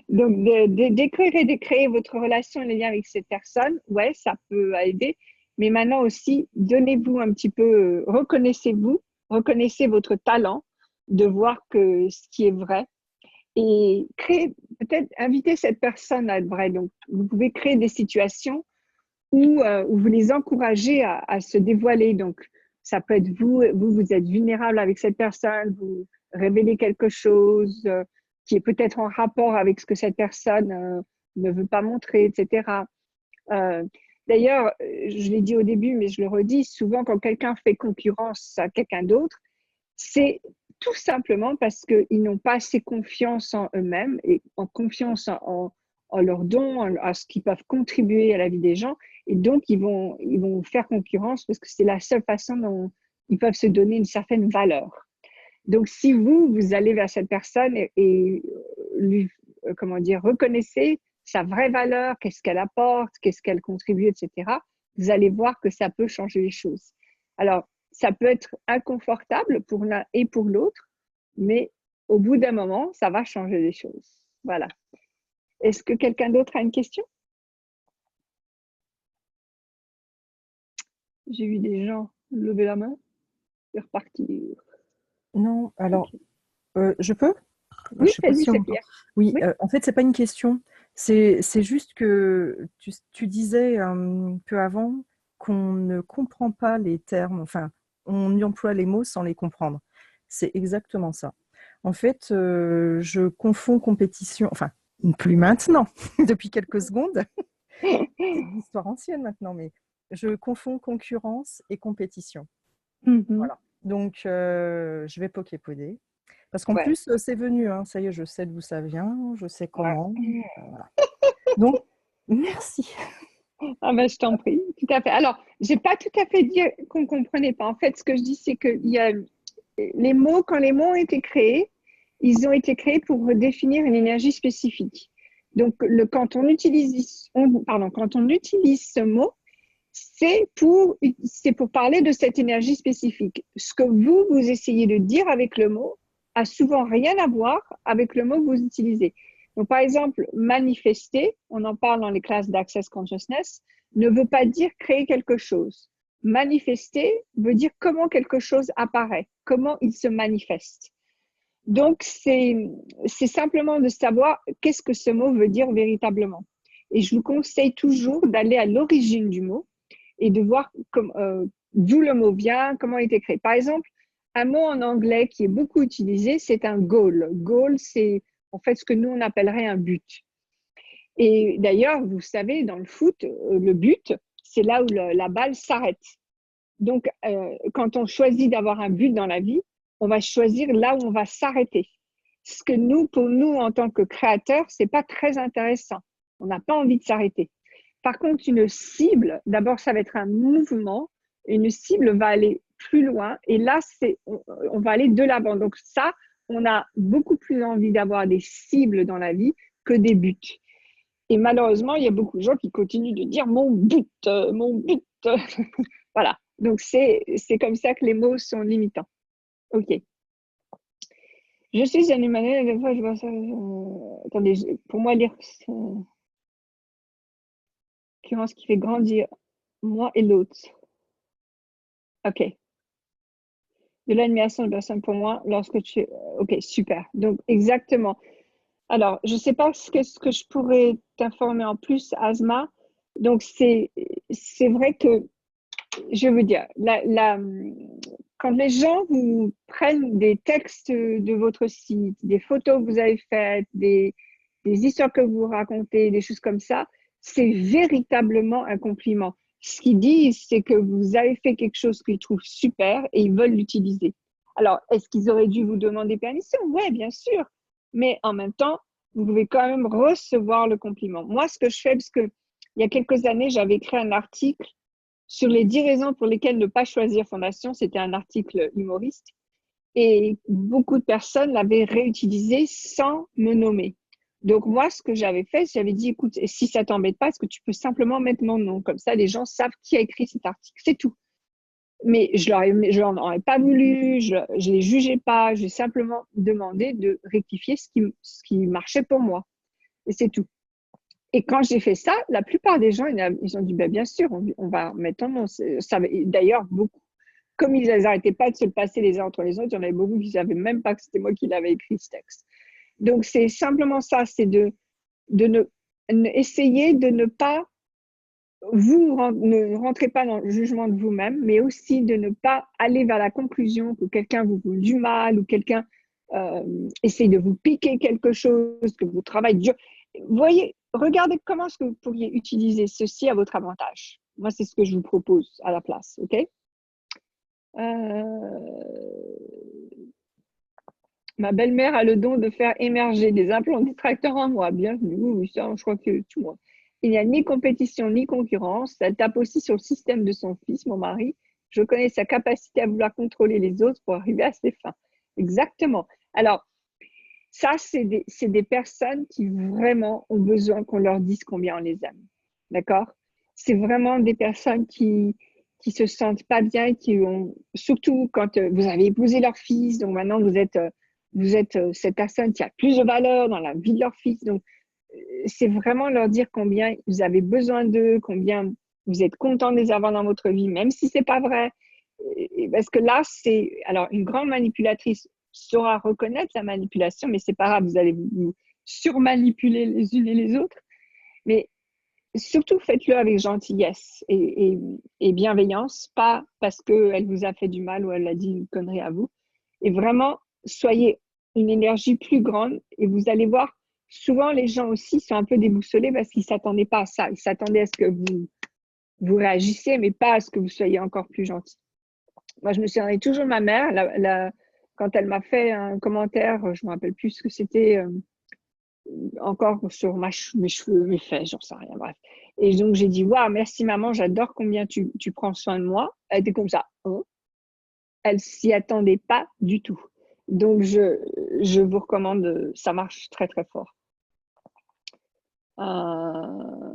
Donc, d'écrire et de créer votre relation et les liens avec cette personne, ouais, ça peut aider. Mais maintenant aussi, donnez-vous un petit peu, reconnaissez-vous, reconnaissez votre talent de voir que ce qui est vrai et créer, peut-être inviter cette personne à être vraie. Donc, vous pouvez créer des situations où vous les encouragez à se dévoiler. Donc, ça peut être vous êtes vulnérable avec cette personne, vous révélez quelque chose qui est peut-être en rapport avec ce que cette personne ne veut pas montrer, etc. Euh, D'ailleurs, je l'ai dit au début, mais je le redis, souvent quand quelqu'un fait concurrence à quelqu'un d'autre, c'est tout simplement parce qu'ils n'ont pas assez confiance en eux-mêmes et en confiance en leurs dons, à ce qu'ils peuvent contribuer à la vie des gens. Et donc, ils vont faire concurrence parce que c'est la seule façon dont ils peuvent se donner une certaine valeur. Donc, si vous allez vers cette personne et lui, comment dire, reconnaissez sa vraie valeur, qu'est-ce qu'elle apporte, qu'est-ce qu'elle contribue, etc., vous allez voir que ça peut changer les choses. Alors, ça peut être inconfortable pour l'un et pour l'autre, mais au bout d'un moment, ça va changer les choses. Voilà. Est-ce que quelqu'un d'autre a une question? J'ai vu des gens lever la main et repartir. Non, alors, Ok. je peux? Je Oui, sais pas vas-y, si on c'est m'entend. Pierre. Oui, Oui. en fait, c'est pas une question. C'est juste que tu disais un peu avant qu'on ne comprend pas les termes, enfin, on y emploie les mots sans les comprendre. C'est exactement ça. En fait, je confonds compétition, enfin, plus maintenant, depuis quelques secondes. C'est une histoire ancienne maintenant, mais je confonds concurrence et compétition. Mhm. Voilà. Donc, je vais poképoder. Parce qu'en Ouais, plus, c'est venu, hein. Ça y est, je sais d'où ça vient, je sais ouais. comment. Voilà. Donc, merci. Ah, Ah ben, je t'en prie, tout à fait. Alors, j'ai pas tout à fait dit qu'on comprenait pas. En fait, ce que je dis, c'est que il y a les mots, quand les mots ont été créés, ils ont été créés pour définir une énergie spécifique. Donc, quand on utilise, quand on utilise ce mot, c'est pour parler de cette énergie spécifique. Ce que vous essayez de dire avec le mot a souvent rien à voir avec le mot que vous utilisez. Donc, par exemple, manifester, on en parle dans les classes d'Access Consciousness, ne veut pas dire créer quelque chose. Manifester veut dire comment quelque chose apparaît, comment il se manifeste. Donc, c'est simplement de savoir qu'est-ce que ce mot veut dire véritablement. Et je vous conseille toujours d'aller à l'origine du mot et de voir d'où le mot vient, comment il a été créé. Par exemple, un mot en anglais qui est beaucoup utilisé, c'est un goal. Goal, c'est en fait ce que nous, on appellerait un but. Et d'ailleurs, vous savez, dans le foot, le but, c'est là où la balle s'arrête. Donc, quand on choisit d'avoir un but dans la vie, on va choisir là où on va s'arrêter. Ce que pour nous, en tant que créateurs, c'est pas très intéressant. On n'a pas envie de s'arrêter. Par contre, une cible, d'abord, ça va être un mouvement. Une cible va aller plus loin. Et là, on va aller de l'avant. Donc ça, on a beaucoup plus envie d'avoir des cibles dans la vie que des buts. Et malheureusement, il y a beaucoup de gens qui continuent de dire mon but, mon but. Voilà. Donc, c'est comme ça que les mots sont limitants. OK. Je suis un humaniste, des fois, je vois ça. Attendez, pour moi, lire ce qui fait grandir moi et l'autre. OK. De l'admiration de personne pour moi lorsque tu. OK, super. Donc, exactement. Alors, je ne sais pas ce que je pourrais t'informer en plus, Asma. Donc, c'est vrai que, je veux dire, quand les gens vous prennent des textes de votre site, des photos que vous avez faites, des histoires que vous racontez, des choses comme ça, c'est véritablement un compliment. Ce qu'ils disent, c'est que vous avez fait quelque chose qu'ils trouvent super et ils veulent l'utiliser. Alors, est-ce qu'ils auraient dû vous demander permission? Oui, bien sûr. Mais en même temps, vous pouvez quand même recevoir le compliment. Moi, ce que je fais, parce que il y a quelques années, j'avais écrit un article sur les 10 raisons pour lesquelles ne pas choisir Fondation. C'était un article humoriste. Et beaucoup de personnes l'avaient réutilisé sans me nommer. Donc, moi, ce que j'avais fait, j'avais dit, écoute, si ça t'embête pas, est-ce que tu peux simplement mettre mon nom? Comme ça, les gens savent qui a écrit cet article. C'est tout. Mais je n'en aurais pas voulu, je ne les jugeais pas, j'ai simplement demandé de rectifier ce qui marchait pour moi. Et c'est tout. Et quand j'ai fait ça, la plupart des gens, ils ont dit, ben, bien sûr, on va mettre ton nom. D'ailleurs, beaucoup, comme ils n'arrêtaient pas de se le passer les uns entre les autres, il y en avait beaucoup qui ne savaient même pas que c'était moi qui l'avais écrit, ce texte. Donc, c'est simplement ça, c'est essayer de ne pas, ne rentrez pas dans le jugement de vous-même, mais aussi de ne pas aller vers la conclusion que quelqu'un vous veut du mal ou quelqu'un essaye de vous piquer quelque chose, que vous travaillez dur. Voyez, regardez comment est-ce que vous pourriez utiliser ceci à votre avantage. Moi, c'est ce que je vous propose à la place, OK? Ma belle-mère a le don de faire émerger des implants distracteurs en moi. Bienvenue, oui, ça, je crois que tout le monde. Il n'y a ni compétition ni concurrence. Elle tape aussi sur le système de son fils, mon mari. Je connais sa capacité à vouloir contrôler les autres pour arriver à ses fins. Exactement. Alors, ça, c'est des personnes qui vraiment ont besoin qu'on leur dise combien on les aime. D'accord? C'est vraiment des personnes qui se sentent pas bien, surtout quand vous avez épousé leur fils, donc maintenant vous êtes cette personne qui a plus de valeur dans la vie de leur fils. Donc, c'est vraiment leur dire combien vous avez besoin d'eux, combien vous êtes content de les avoir dans votre vie, même si c'est pas vrai. Parce que là, alors, une grande manipulatrice saura reconnaître la manipulation, mais c'est pas grave, vous allez vous surmanipuler les unes et les autres. Mais surtout, faites-le avec gentillesse et bienveillance, pas parce qu'elle vous a fait du mal ou elle a dit une connerie à vous. Et vraiment, soyez une énergie plus grande et vous allez voir, souvent les gens aussi sont un peu déboussolés parce qu'ils ne s'attendaient pas à ça. Ils s'attendaient à ce que vous réagissiez, mais pas à ce que vous soyez encore plus gentil. Moi, je me souviens toujours de ma mère, quand elle m'a fait un commentaire, je ne me rappelle plus ce que c'était, encore sur mes cheveux, mes fesses, j'en sais rien, bref. Et donc, j'ai dit, waouh, merci maman, j'adore combien tu prends soin de moi. Elle était comme ça. Hein. Elle s'y attendait pas du tout. Donc, je vous recommande, ça marche très, très fort. Leur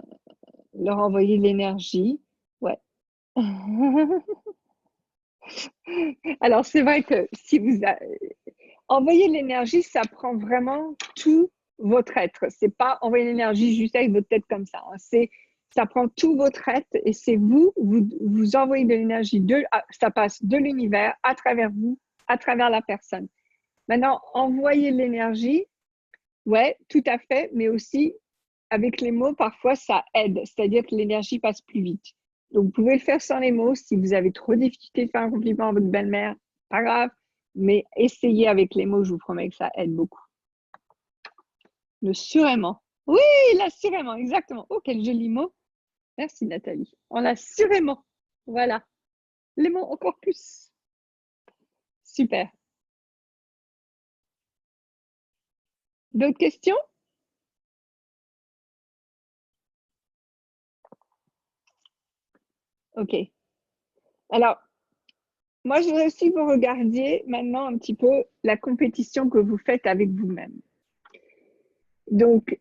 envoyer de l'énergie, ouais. Alors, c'est vrai que si vous envoyer de l'énergie, ça prend vraiment tout votre être. C'est pas envoyer l'énergie juste avec votre tête comme ça. Hein. Ça prend tout votre être et c'est vous envoyez de l'énergie. Ça passe de l'univers à travers vous, à travers la personne. Maintenant, envoyer de l'énergie, ouais, tout à fait, mais aussi avec les mots, parfois ça aide. C'est-à-dire que l'énergie passe plus vite. Donc, vous pouvez le faire sans les mots. Si vous avez trop de difficultés de faire un compliment à votre belle-mère, pas grave. Mais essayez avec les mots, je vous promets que ça aide beaucoup. Le surément. Oui, l'assurément, exactement. Oh, quel joli mot. Merci Nathalie. On l'assurément. Voilà. Les mots encore plus. Super. D'autres questions? Ok. Alors, moi, je voudrais aussi que vous regardiez maintenant un petit peu la compétition que vous faites avec vous-même. Donc,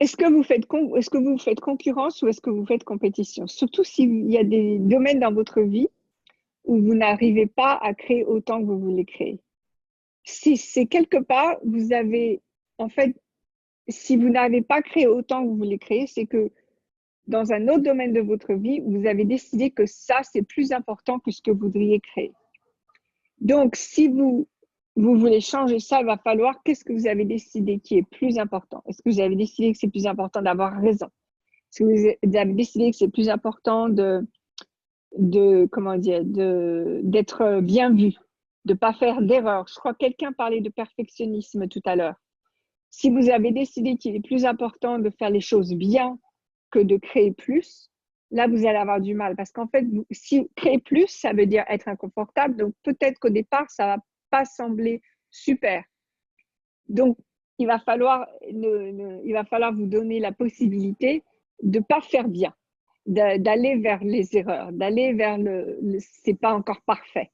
est-ce que vous faites concurrence ou est-ce que vous faites compétition? Surtout s'il y a des domaines dans votre vie où vous n'arrivez pas à créer autant que vous voulez créer. Si c'est quelque part, vous avez, en fait, si vous n'avez pas créé autant que vous voulez créer, c'est que dans un autre domaine de votre vie, vous avez décidé que ça, c'est plus important que ce que vous voudriez créer. Donc, si vous voulez changer ça, il va falloir, qu'est-ce que vous avez décidé qui est plus important? Est-ce que vous avez décidé que c'est plus important d'avoir raison? Est-ce que vous avez décidé que c'est plus important comment dire, d'être bien vu, de ne pas faire d'erreurs? Je crois que quelqu'un parlait de perfectionnisme tout à l'heure. Si vous avez décidé qu'il est plus important de faire les choses bien que de créer plus, là, vous allez avoir du mal. Parce qu'en fait, si créer plus, ça veut dire être inconfortable. Donc, peut-être qu'au départ, ça ne va pas sembler super. Donc, il va falloir vous donner la possibilité de ne pas faire bien, d'aller vers les erreurs, d'aller vers c'est pas encore parfait.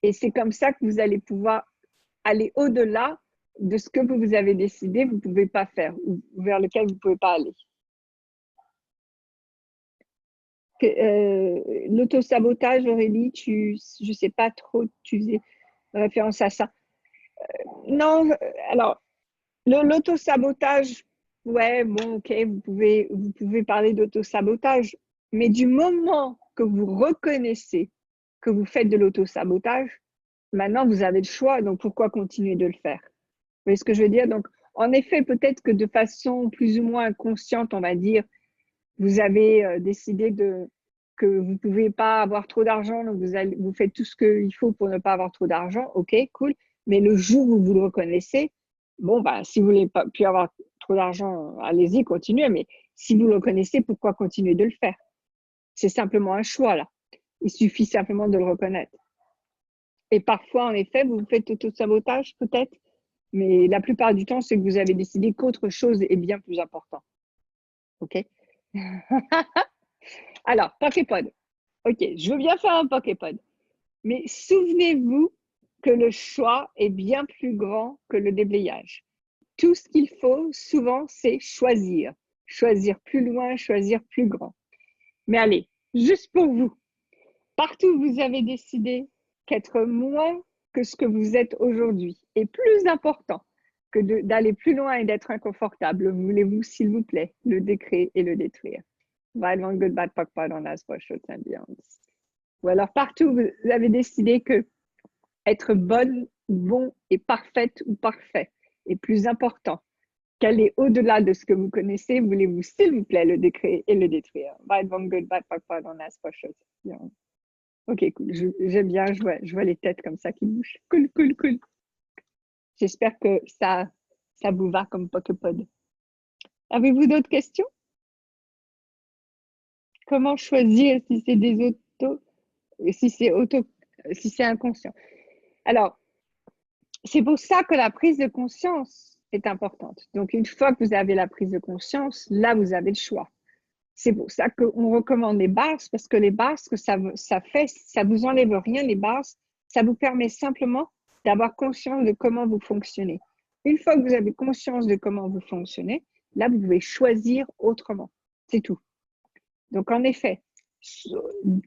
Et c'est comme ça que vous allez pouvoir aller au-delà de ce que vous avez décidé, vous ne pouvez pas faire, ou vers lequel vous ne pouvez pas aller. L'autosabotage, Aurélie, je ne sais pas trop, tu faisais référence à ça. Non, alors, l'autosabotage, ouais, bon, ok, vous pouvez parler d'autosabotage, mais du moment que vous reconnaissez que vous faites de l'autosabotage, maintenant vous avez le choix, donc pourquoi continuer de le faire? Vous voyez ce que je veux dire? Donc, en effet, peut-être que de façon plus ou moins inconsciente, on va dire, vous avez décidé que vous ne pouvez pas avoir trop d'argent, donc vous faites tout ce qu'il faut pour ne pas avoir trop d'argent, ok, cool. Mais le jour où vous le reconnaissez, bon, bah, si vous ne voulez pas plus avoir trop d'argent, allez-y, continuez. Mais si vous le connaissez, pourquoi continuer de le faire? C'est simplement un choix, là. Il suffit simplement de le reconnaître. Et parfois, en effet, vous faites auto-sabotage, peut-être, mais la plupart du temps, c'est que vous avez décidé qu'autre chose est bien plus important. OK? Alors, Poképod. OK, je veux bien faire un Poképod. Mais souvenez-vous que le choix est bien plus grand que le déblayage. Tout ce qu'il faut, souvent, c'est choisir. Choisir plus loin, choisir plus grand. Mais allez, juste pour vous, partout où vous avez décidé qu'être moins que ce que vous êtes aujourd'hui est plus important que d'aller plus loin et d'être inconfortable, voulez-vous, s'il vous plaît, le décréer et le détruire? Right, wrong, good, bad, POC, POD, on has for short and beyond. Ou alors partout où vous avez décidé que être bonne, bon et parfaite ou parfait est plus important qu'aller au-delà de ce que vous connaissez, voulez-vous, s'il vous plaît, le décréer et le détruire? Right, wrong, good, bad, POC, POD, on has for short and beyond. Ok, cool. J'aime bien, je vois les têtes comme ça qui bougent. Cool, cool, cool. J'espère que ça vous va comme Poképod. Avez-vous d'autres questions? Comment choisir si c'est des si c'est inconscient? Alors, c'est pour ça que la prise de conscience est importante. Donc, une fois que vous avez la prise de conscience, là, vous avez le choix. C'est pour ça qu'on recommande les bars, parce que les bars, ce que ça fait, ça vous enlève rien, les bars, ça vous permet simplement d'avoir conscience de comment vous fonctionnez. Une fois que vous avez conscience de comment vous fonctionnez, là, vous pouvez choisir autrement. C'est tout. Donc, en effet,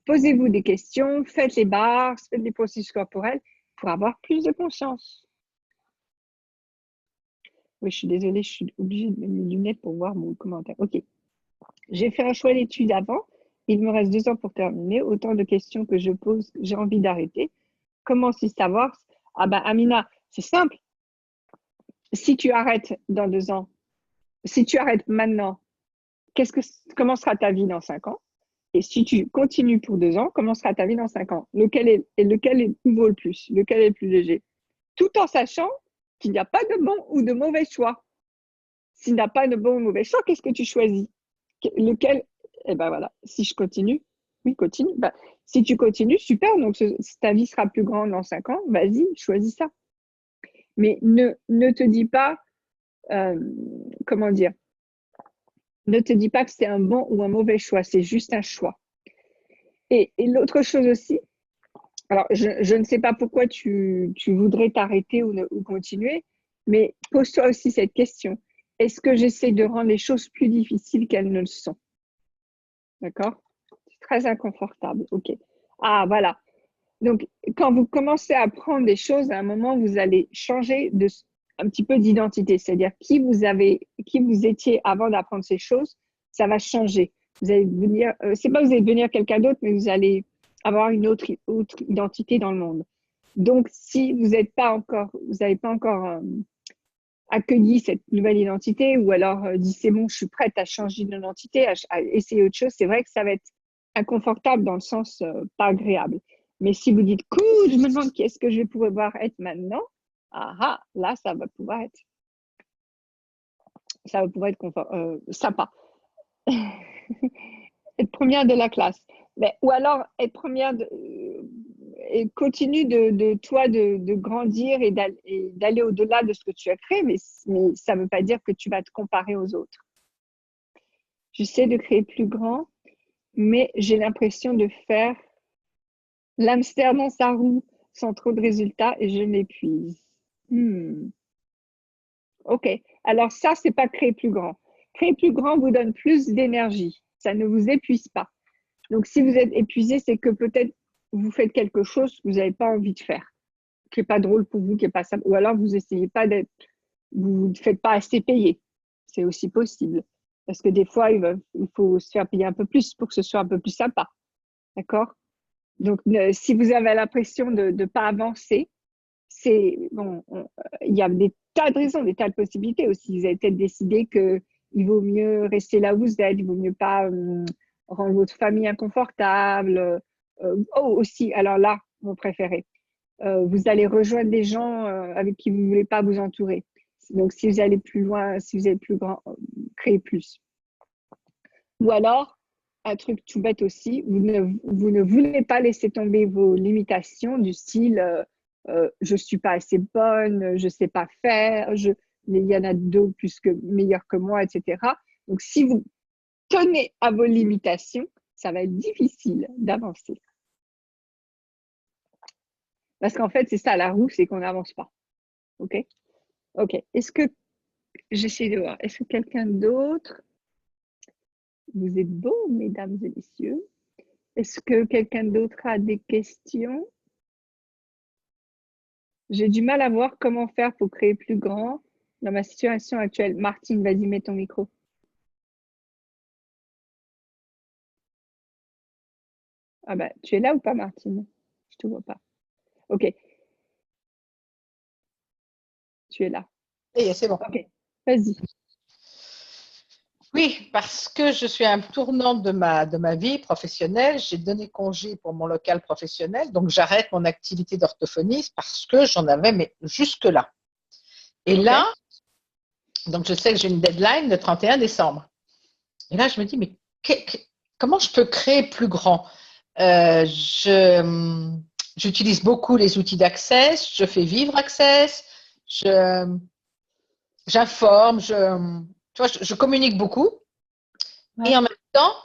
posez-vous des questions, faites les bars, faites des processus corporels pour avoir plus de conscience. Oui, je suis désolée, je suis obligée de mettre mes lunettes pour voir mon commentaire. OK. J'ai fait un choix d'études avant. Il me reste 2 ans pour terminer. Autant de questions que je pose, j'ai envie d'arrêter. Comment s'y savoir? Ah ben, Amina, c'est simple. Si tu arrêtes dans 2 ans, si tu arrêtes maintenant, comment sera ta vie dans 5 ans? Et si tu continues pour 2 ans, comment sera ta vie dans 5 ans? Lequel vaut le plus? Lequel est le plus léger? Tout en sachant qu'il n'y a pas de bon ou de mauvais choix. S'il n'y a pas de bon ou de mauvais choix, qu'est-ce que tu choisis? Lequel? Eh ben voilà, si je continue, oui, continue. Ben, si tu continues, super, donc ta vie sera plus grande dans 5 ans, vas-y, choisis ça. Mais ne te dis pas, comment dire, ne te dis pas que c'est un bon ou un mauvais choix, c'est juste un choix. Et l'autre chose aussi, alors je ne sais pas pourquoi tu voudrais t'arrêter ou continuer, mais pose-toi aussi cette question. Est-ce que j'essaie de rendre les choses plus difficiles qu'elles ne le sont? D'accord? C'est très inconfortable. OK. Ah, voilà. Donc, quand vous commencez à apprendre des choses, à un moment, vous allez changer un petit peu d'identité. C'est-à-dire qui vous étiez avant d'apprendre ces choses, ça va changer. Vous allez devenir, c'est pas que vous allez devenir quelqu'un d'autre, mais vous allez avoir une autre identité dans le monde. Donc, si vous n'avez pas encore accueilli cette nouvelle identité ou alors dit c'est bon, je suis prête à changer d'identité, à essayer autre chose, c'est vrai que ça va être inconfortable dans le sens pas agréable. Mais si vous dites cool, je me demande qui est-ce que je vais pouvoir être maintenant, là ça va pouvoir être sympa. Être première de la classe. Ou alors être première et continue de grandir et d'aller au-delà de ce que tu as créé, mais ça ne veut pas dire que tu vas te comparer aux autres. J'essaie de créer plus grand, mais j'ai l'impression de faire l'hamster dans sa roue sans trop de résultats et je m'épuise. OK. Alors ça, c'est pas créer plus grand. Créer plus grand vous donne plus d'énergie. Ça ne vous épuise pas. Donc, si vous êtes épuisé, c'est que peut-être vous faites quelque chose que vous n'avez pas envie de faire, qui n'est pas drôle pour vous, qui n'est pas simple. Ou alors, vous essayez pas vous ne faites pas assez payer. C'est aussi possible. Parce que des fois, il faut se faire payer un peu plus pour que ce soit un peu plus sympa. D'accord? Donc, si vous avez l'impression de ne pas avancer, il y a des tas de raisons, des tas de possibilités aussi. Vous avez peut-être décidé qu'il vaut mieux rester là où vous êtes, il vaut mieux pas rendre votre famille inconfortable. Aussi, alors là, mon préféré, vous allez rejoindre des gens avec qui vous ne voulez pas vous entourer. Donc, si vous allez plus loin, si vous êtes plus grand, créez plus. Ou alors, un truc tout bête aussi, vous ne voulez pas laisser tomber vos limitations du style je ne suis pas assez bonne, je ne sais pas faire, il y en a d'autres meilleurs que moi, etc. Donc, si vous tenez à vos limitations, ça va être difficile d'avancer. Parce qu'en fait, c'est ça la roue, c'est qu'on n'avance pas. OK? OK. J'essaie de voir, est-ce que quelqu'un d'autre, vous êtes beaux, mesdames et messieurs, est-ce que quelqu'un d'autre a des questions? J'ai du mal à voir comment faire pour créer plus grand dans ma situation actuelle. Martine, vas-y, mets ton micro. Ah bah, tu es là ou pas, Martine? Je ne te vois pas. OK. Tu es là. Et c'est bon. OK, vas-y. Oui, parce que je suis à un tournant de ma vie professionnelle. J'ai donné congé pour mon local professionnel, donc j'arrête mon activité d'orthophoniste parce que j'en avais mais jusque-là. Et là, donc je sais que j'ai une deadline le 31 décembre. Et là, je me dis, mais comment je peux créer plus grand? J'utilise beaucoup les outils d'Access, je fais vivre Access, j'informe, tu vois, je communique beaucoup. Ouais. Et en même temps,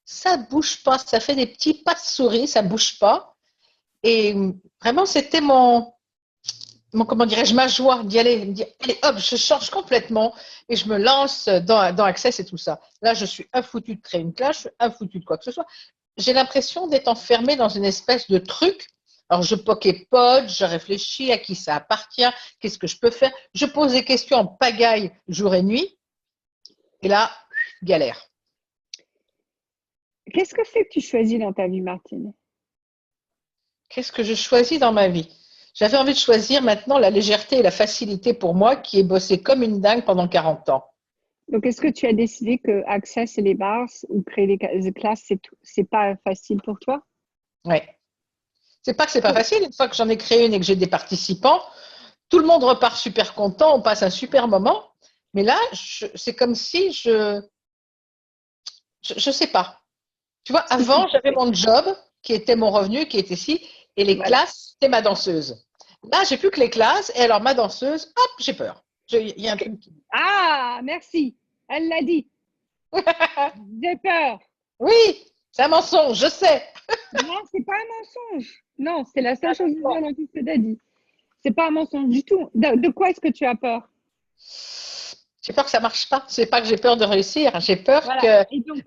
ça ne bouge pas. Ça fait des petits pas de souris, ça ne bouge pas. Et vraiment, c'était comment dirais-je, ma joie d'y aller. Me dire, allez, hop, je change complètement et je me lance dans Access et tout ça. Là, je suis infoutu de créer une classe, je suis infoutu de quoi que ce soit. J'ai l'impression d'être enfermée dans une espèce de truc. Alors, je poképote, je réfléchis à qui ça appartient, qu'est-ce que je peux faire. Je pose des questions en pagaille jour et nuit. Et là, galère. Qu'est-ce que c'est que tu choisis dans ta vie, Martine? Qu'est-ce que je choisis dans ma vie? J'avais envie de choisir maintenant la légèreté et la facilité pour moi qui ai bossé comme une dingue pendant 40 ans. Donc, est-ce que tu as décidé que Access et les bars ou créer des classes, c'est pas facile pour toi? Ouais. C'est pas que c'est pas facile. Une fois que j'en ai créé une et que j'ai des participants, tout le monde repart super content, on passe un super moment. Mais là, c'est comme si je sais pas. Tu vois, avant, j'avais mon job qui était mon revenu, qui était ici, et les classes, c'était ma danseuse. Là, j'ai plus que les classes, et alors ma danseuse, hop, j'ai peur. Il y a un truc qui... Ah, merci. Elle l'a dit. J'ai peur. Oui, c'est un mensonge, je sais. Non, c'est pas un mensonge. Non, c'est la seule chose dans tout ce que tu as dit. C'est pas un mensonge du tout. De quoi est-ce que tu as peur? J'ai peur que ça marche pas. C'est pas que j'ai peur de réussir, j'ai peur Voilà. que... Et donc,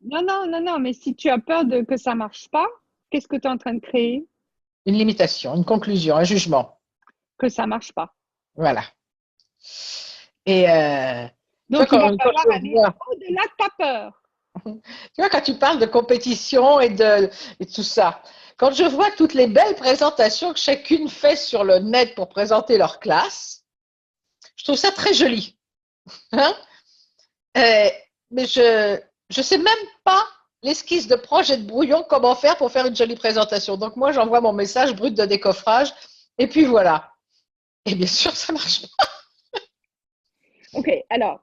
non, mais si tu as peur que ça marche pas, qu'est-ce que tu es en train de créer? Une limitation, une conclusion, un jugement. Que ça marche pas. Voilà. Et donc, il va falloir aller au-delà de ta peur. Tu vois, quand tu parles de compétition et tout ça, quand je vois toutes les belles présentations que chacune fait sur le net pour présenter leur classe, je trouve ça très joli. Hein? Mais je sais même pas l'esquisse de projet de brouillon, comment faire pour faire une jolie présentation. Donc moi, j'envoie mon message brut de décoffrage et puis voilà. Et bien sûr, ça marche pas. Ok, alors,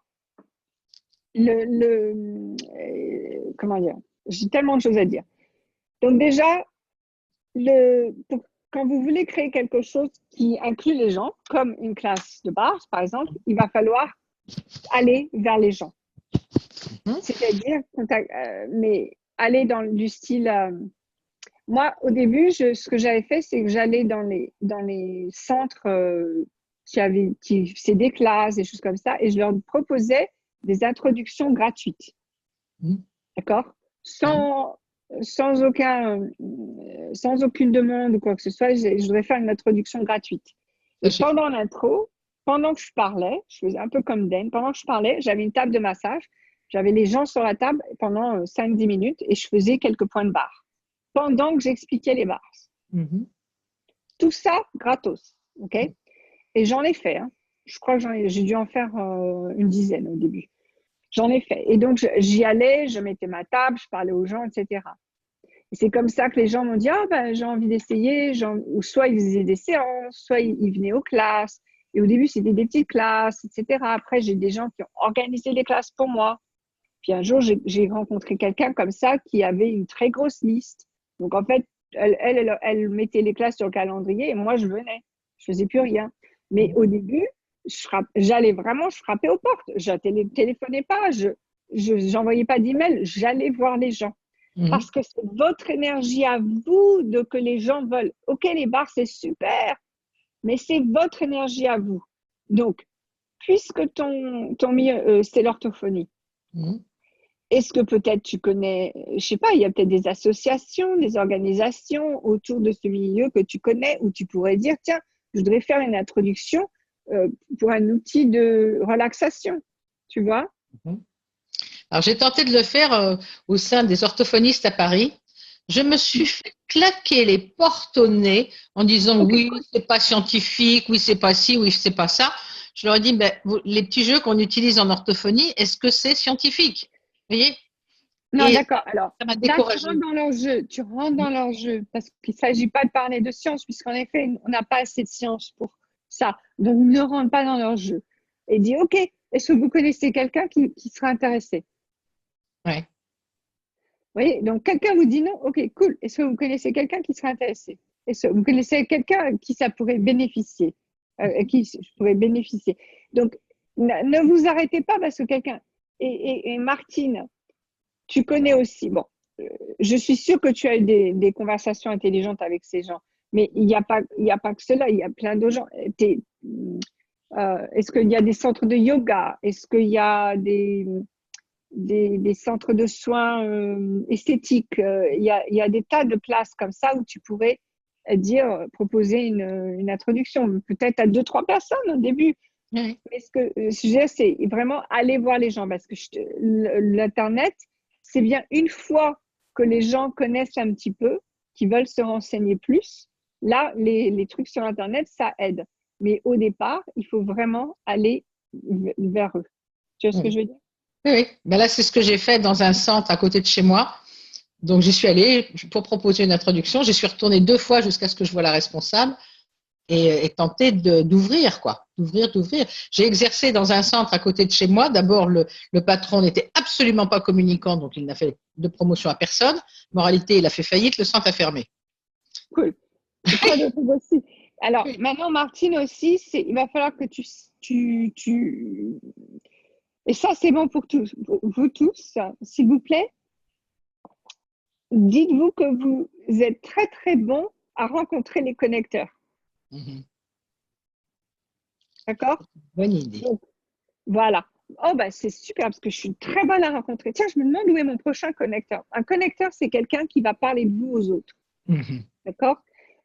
comment dire? J'ai tellement de choses à dire. Donc déjà, quand vous voulez créer quelque chose qui inclut les gens, comme une classe de bar, par exemple, il va falloir aller vers les gens. C'est-à-dire, mais aller dans du style... moi, au début, ce que j'avais fait, c'est que j'allais dans les centres qui faisaient des classes, des choses comme ça, et je leur proposais des introductions gratuites. D'accord? Sans aucune demande ou quoi que ce soit, je voudrais faire une introduction gratuite. Et pendant l'intro, pendant que je parlais, je faisais un peu comme Dan, pendant que je parlais, j'avais une table de massage, j'avais les gens sur la table pendant 5-10 minutes et je faisais quelques points de barre pendant que j'expliquais les bars. Tout ça gratos, ok? Et j'en ai fait, hein. Je crois que j'ai dû en faire une dizaine au début. J'en ai fait. Et donc, j'y allais, je mettais ma table, je parlais aux gens, etc. Et c'est comme ça que les gens m'ont dit, ah ben, j'ai envie d'essayer. Ou soit ils faisaient des séances, soit ils venaient aux classes. Et au début, c'était des petites classes, etc. Après, j'ai des gens qui ont organisé les classes pour moi. Puis un jour, j'ai rencontré quelqu'un comme ça qui avait une très grosse liste. Donc, en fait, elle mettait les classes sur le calendrier et moi, je venais. Je faisais plus rien. Mais au début, je frappais aux portes. Je ne téléphonais pas, je n'envoyais pas d'email, j'allais voir les gens. Parce que c'est votre énergie à vous que les gens veulent. Ok, les bars, c'est super, mais c'est votre énergie à vous. Donc, puisque ton milieu, c'est l'orthophonie, est-ce que peut-être tu connais, je ne sais pas, il y a peut-être des associations, des organisations autour de ce milieu que tu connais où tu pourrais dire, tiens, je voudrais faire une introduction pour un outil de relaxation, tu vois? Alors, j'ai tenté de le faire au sein des orthophonistes à Paris. Je me suis fait claquer les portes au nez en disant oui, c'est pas scientifique, oui, c'est pas ci, oui, c'est pas ça. Je leur ai dit, ben, les petits jeux qu'on utilise en orthophonie, est-ce que c'est scientifique? Vous voyez? Non, d'accord. Alors, ça m'a là, découragée. tu rentres dans leur jeu parce qu'il ne s'agit pas de parler de science, puisqu'en effet, on n'a pas assez de science pour ça. Donc, ne rentre pas dans leur jeu. Et dis, OK, est-ce que vous connaissez quelqu'un qui sera intéressé? Oui. Vous voyez, donc quelqu'un vous dit non, OK, cool. Est-ce que vous connaissez quelqu'un qui sera intéressé? Est-ce que vous connaissez quelqu'un qui ça pourrait bénéficier? à qui je pourrais bénéficier. Donc, ne vous arrêtez pas parce que quelqu'un… Et Martine, tu connais aussi… Bon, je suis sûre que tu as eu des conversations intelligentes avec ces gens, mais il n'y a pas que cela, il y a plein de gens. Est-ce qu'il y a des centres de yoga? Est-ce qu'il y a des centres de soins esthétiques? Il y a des tas de places comme ça où tu pourrais proposer une introduction, peut-être à 2-3 personnes au début. Oui. Mais ce que je veux dire, c'est vraiment aller voir les gens parce que l'Internet, c'est bien une fois que les gens connaissent un petit peu, qui veulent se renseigner plus. Là, les trucs sur Internet, ça aide. Mais au départ, il faut vraiment aller vers eux. Tu vois ce que je veux dire? Oui, oui. Ben là, c'est ce que j'ai fait dans un centre à côté de chez moi. Donc, j'y suis allée pour proposer une introduction. J'y suis retournée 2 fois jusqu'à ce que je voie la responsable et tenter d'ouvrir, quoi. D'ouvrir. J'ai exercé dans un centre à côté de chez moi. D'abord, le patron n'était absolument pas communicant, donc il n'a fait de promotion à personne. Moralité, il a fait faillite, le centre a fermé. Cool. Et quoi d'autre aussi? Alors, maintenant, Martine aussi, il va falloir que et ça, c'est bon pour tous, pour vous tous, s'il vous plaît. Dites-vous que vous êtes très, très bon à rencontrer les connecteurs. D'accord? Bonne idée. Donc, voilà. Oh, bah, c'est super parce que je suis très bonne à rencontrer. Tiens, je me demande où est mon prochain connecteur. Un connecteur, c'est quelqu'un qui va parler de vous aux autres. D'accord?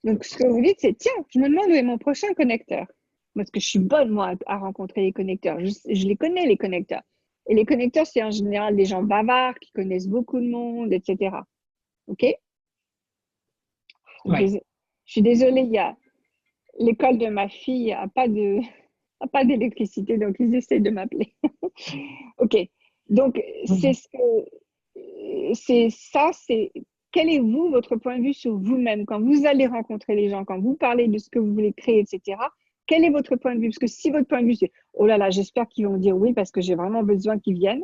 Donc, ce que vous dites, c'est tiens, je me demande où est mon prochain connecteur. Parce que je suis bonne, moi, à rencontrer les connecteurs. Je les connais, les connecteurs. Et les connecteurs, c'est en général des gens bavards qui connaissent beaucoup de monde, etc. OK? Ouais. Je suis désolée, l'école de ma fille n'a pas d'électricité, donc ils essaient de m'appeler. OK. Donc, quel est votre point de vue sur vous-même quand vous allez rencontrer les gens, quand vous parlez de ce que vous voulez créer, etc. Quel est votre point de vue? Parce que si votre point de vue, c'est oh là là, j'espère qu'ils vont dire oui parce que j'ai vraiment besoin qu'ils viennent,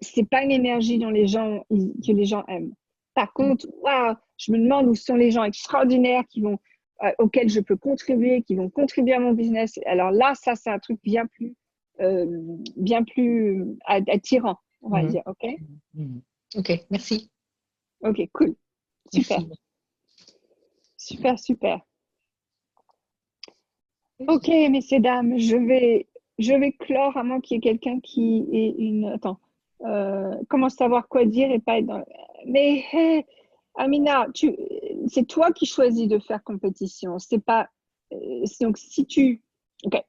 c'est pas une énergie que les gens aiment. Par contre, waouh, je me demande où sont les gens extraordinaires auxquels je peux contribuer, qui vont contribuer à mon business. Alors là, ça, c'est un truc bien plus attirant, on va dire. OK? OK, merci. OK, cool. Super. Merci. Super. OK, messieurs, dames, je vais clore à moins qu'il y ait quelqu'un qui ait une… Attends. Comment savoir quoi dire et pas être dans… Mais hey, Amina, c'est toi qui choisis de faire compétition. C'est pas… donc, si tu… OK.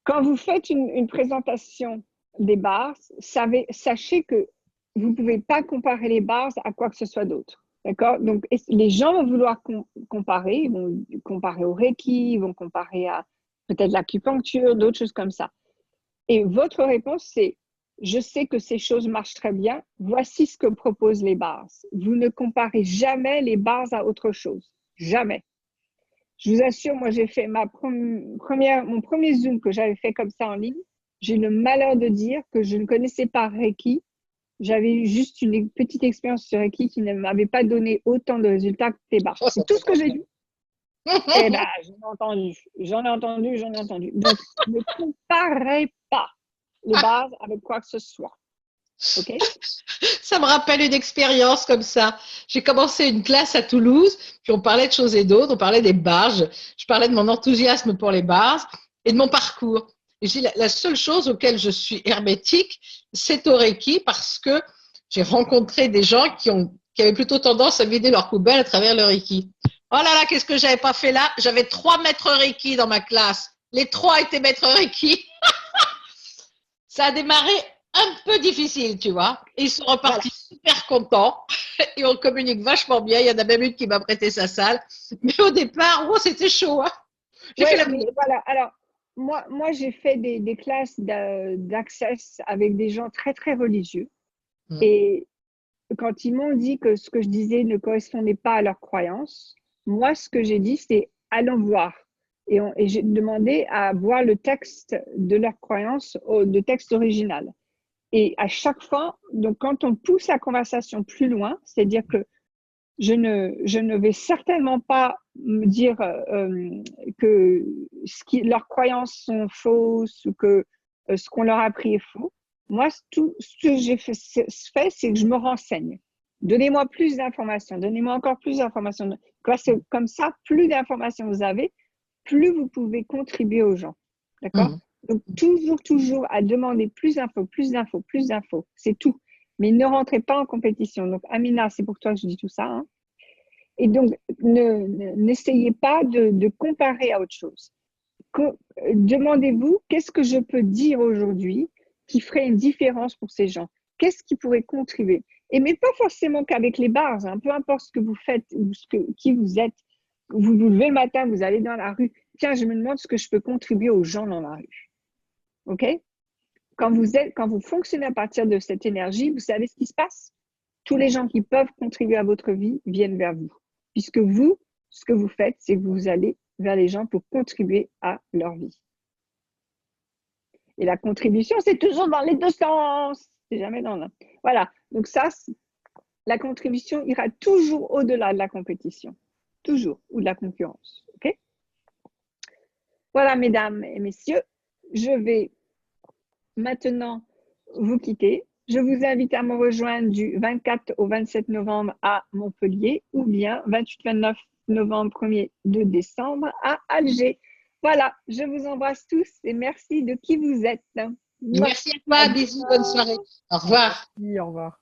Quand vous faites une présentation des bars, sachez que vous ne pouvez pas comparer les bars à quoi que ce soit d'autre. D'accord? Donc, les gens vont vouloir comparer. Ils vont comparer au Reiki, ils vont comparer à peut-être l'acupuncture, d'autres choses comme ça. Et votre réponse, c'est je sais que ces choses marchent très bien. Voici ce que proposent les bars. Vous ne comparez jamais les bars à autre chose. Jamais. Je vous assure, moi, j'ai fait mon premier Zoom que j'avais fait comme ça en ligne. J'ai eu le malheur de dire que je ne connaissais pas Reiki. J'avais eu juste une petite expérience sur Reiki qui ne m'avait pas donné autant de résultats que les bars. C'est tout ce que j'ai dit. Eh bien, j'en ai entendu. Donc, ne comparez pas les bases avec quoi que ce soit. OK? Ça me rappelle une expérience comme ça. J'ai commencé une classe à Toulouse, puis on parlait de choses et d'autres, on parlait des barges. Je parlais de mon enthousiasme pour les barges et de mon parcours. Et j'ai la seule chose auquel je suis hermétique, c'est au Reiki parce que j'ai rencontré des gens qui avaient plutôt tendance à vider leur poubelle à travers le Reiki. Oh là là, qu'est-ce que j'avais pas fait là? J'avais 3 maîtres Reiki dans ma classe. Les 3 étaient maîtres Reiki. Ça a démarré un peu difficile, tu vois. Ils sont repartis super contents et on communique vachement bien. Il y en a même une qui m'a prêté sa salle. Mais au départ, c'était chaud. Hein. Voilà. Alors, moi j'ai fait des classes d'access avec des gens très, très religieux. Et quand ils m'ont dit que ce que je disais ne correspondait pas à leurs croyances, moi, ce que j'ai dit, c'est allons voir. Et j'ai demandé à voir le texte de leurs croyances, le texte original. Et à chaque fois, donc quand on pousse la conversation plus loin, c'est-à-dire que je ne vais certainement pas me dire que leurs croyances sont fausses ou que ce qu'on leur a appris est faux. Moi, tout ce que j'ai fait, c'est que je me renseigne. Donnez-moi plus d'informations, donnez-moi encore plus d'informations. Comme ça, plus d'informations vous avez, plus vous pouvez contribuer aux gens. D'accord? Donc, toujours à demander plus d'infos, plus d'infos, plus d'infos. C'est tout. Mais ne rentrez pas en compétition. Donc, Amina, c'est pour toi que je dis tout ça. Hein. Et donc, n'essayez pas de comparer à autre chose. Demandez-vous, qu'est-ce que je peux dire aujourd'hui qui ferait une différence pour ces gens? Qu'est-ce qui pourrait contribuer? Et mais pas forcément qu'avec les bars, hein, peu importe ce que vous faites ou qui vous êtes. Vous vous levez le matin, vous allez dans la rue. Tiens, je me demande ce que je peux contribuer aux gens dans la rue. OK? Quand vous fonctionnez à partir de cette énergie, vous savez ce qui se passe? Tous les gens qui peuvent contribuer à votre vie viennent vers vous. Puisque vous, ce que vous faites, c'est que vous allez vers les gens pour contribuer à leur vie. Et la contribution, c'est toujours dans les deux sens. C'est jamais dans l'un. Voilà. Donc ça, la contribution ira toujours au-delà de la compétition. Toujours. Ou de la concurrence. OK? Voilà, mesdames et messieurs. Je vais maintenant vous quitter. Je vous invite à me rejoindre du 24 au 27 novembre à Montpellier ou bien 28-29 novembre, 1er, 2 décembre à Alger. Voilà, je vous embrasse tous et merci de qui vous êtes. Merci à toi, bisous, bonne soirée. Au revoir. Oui, au revoir.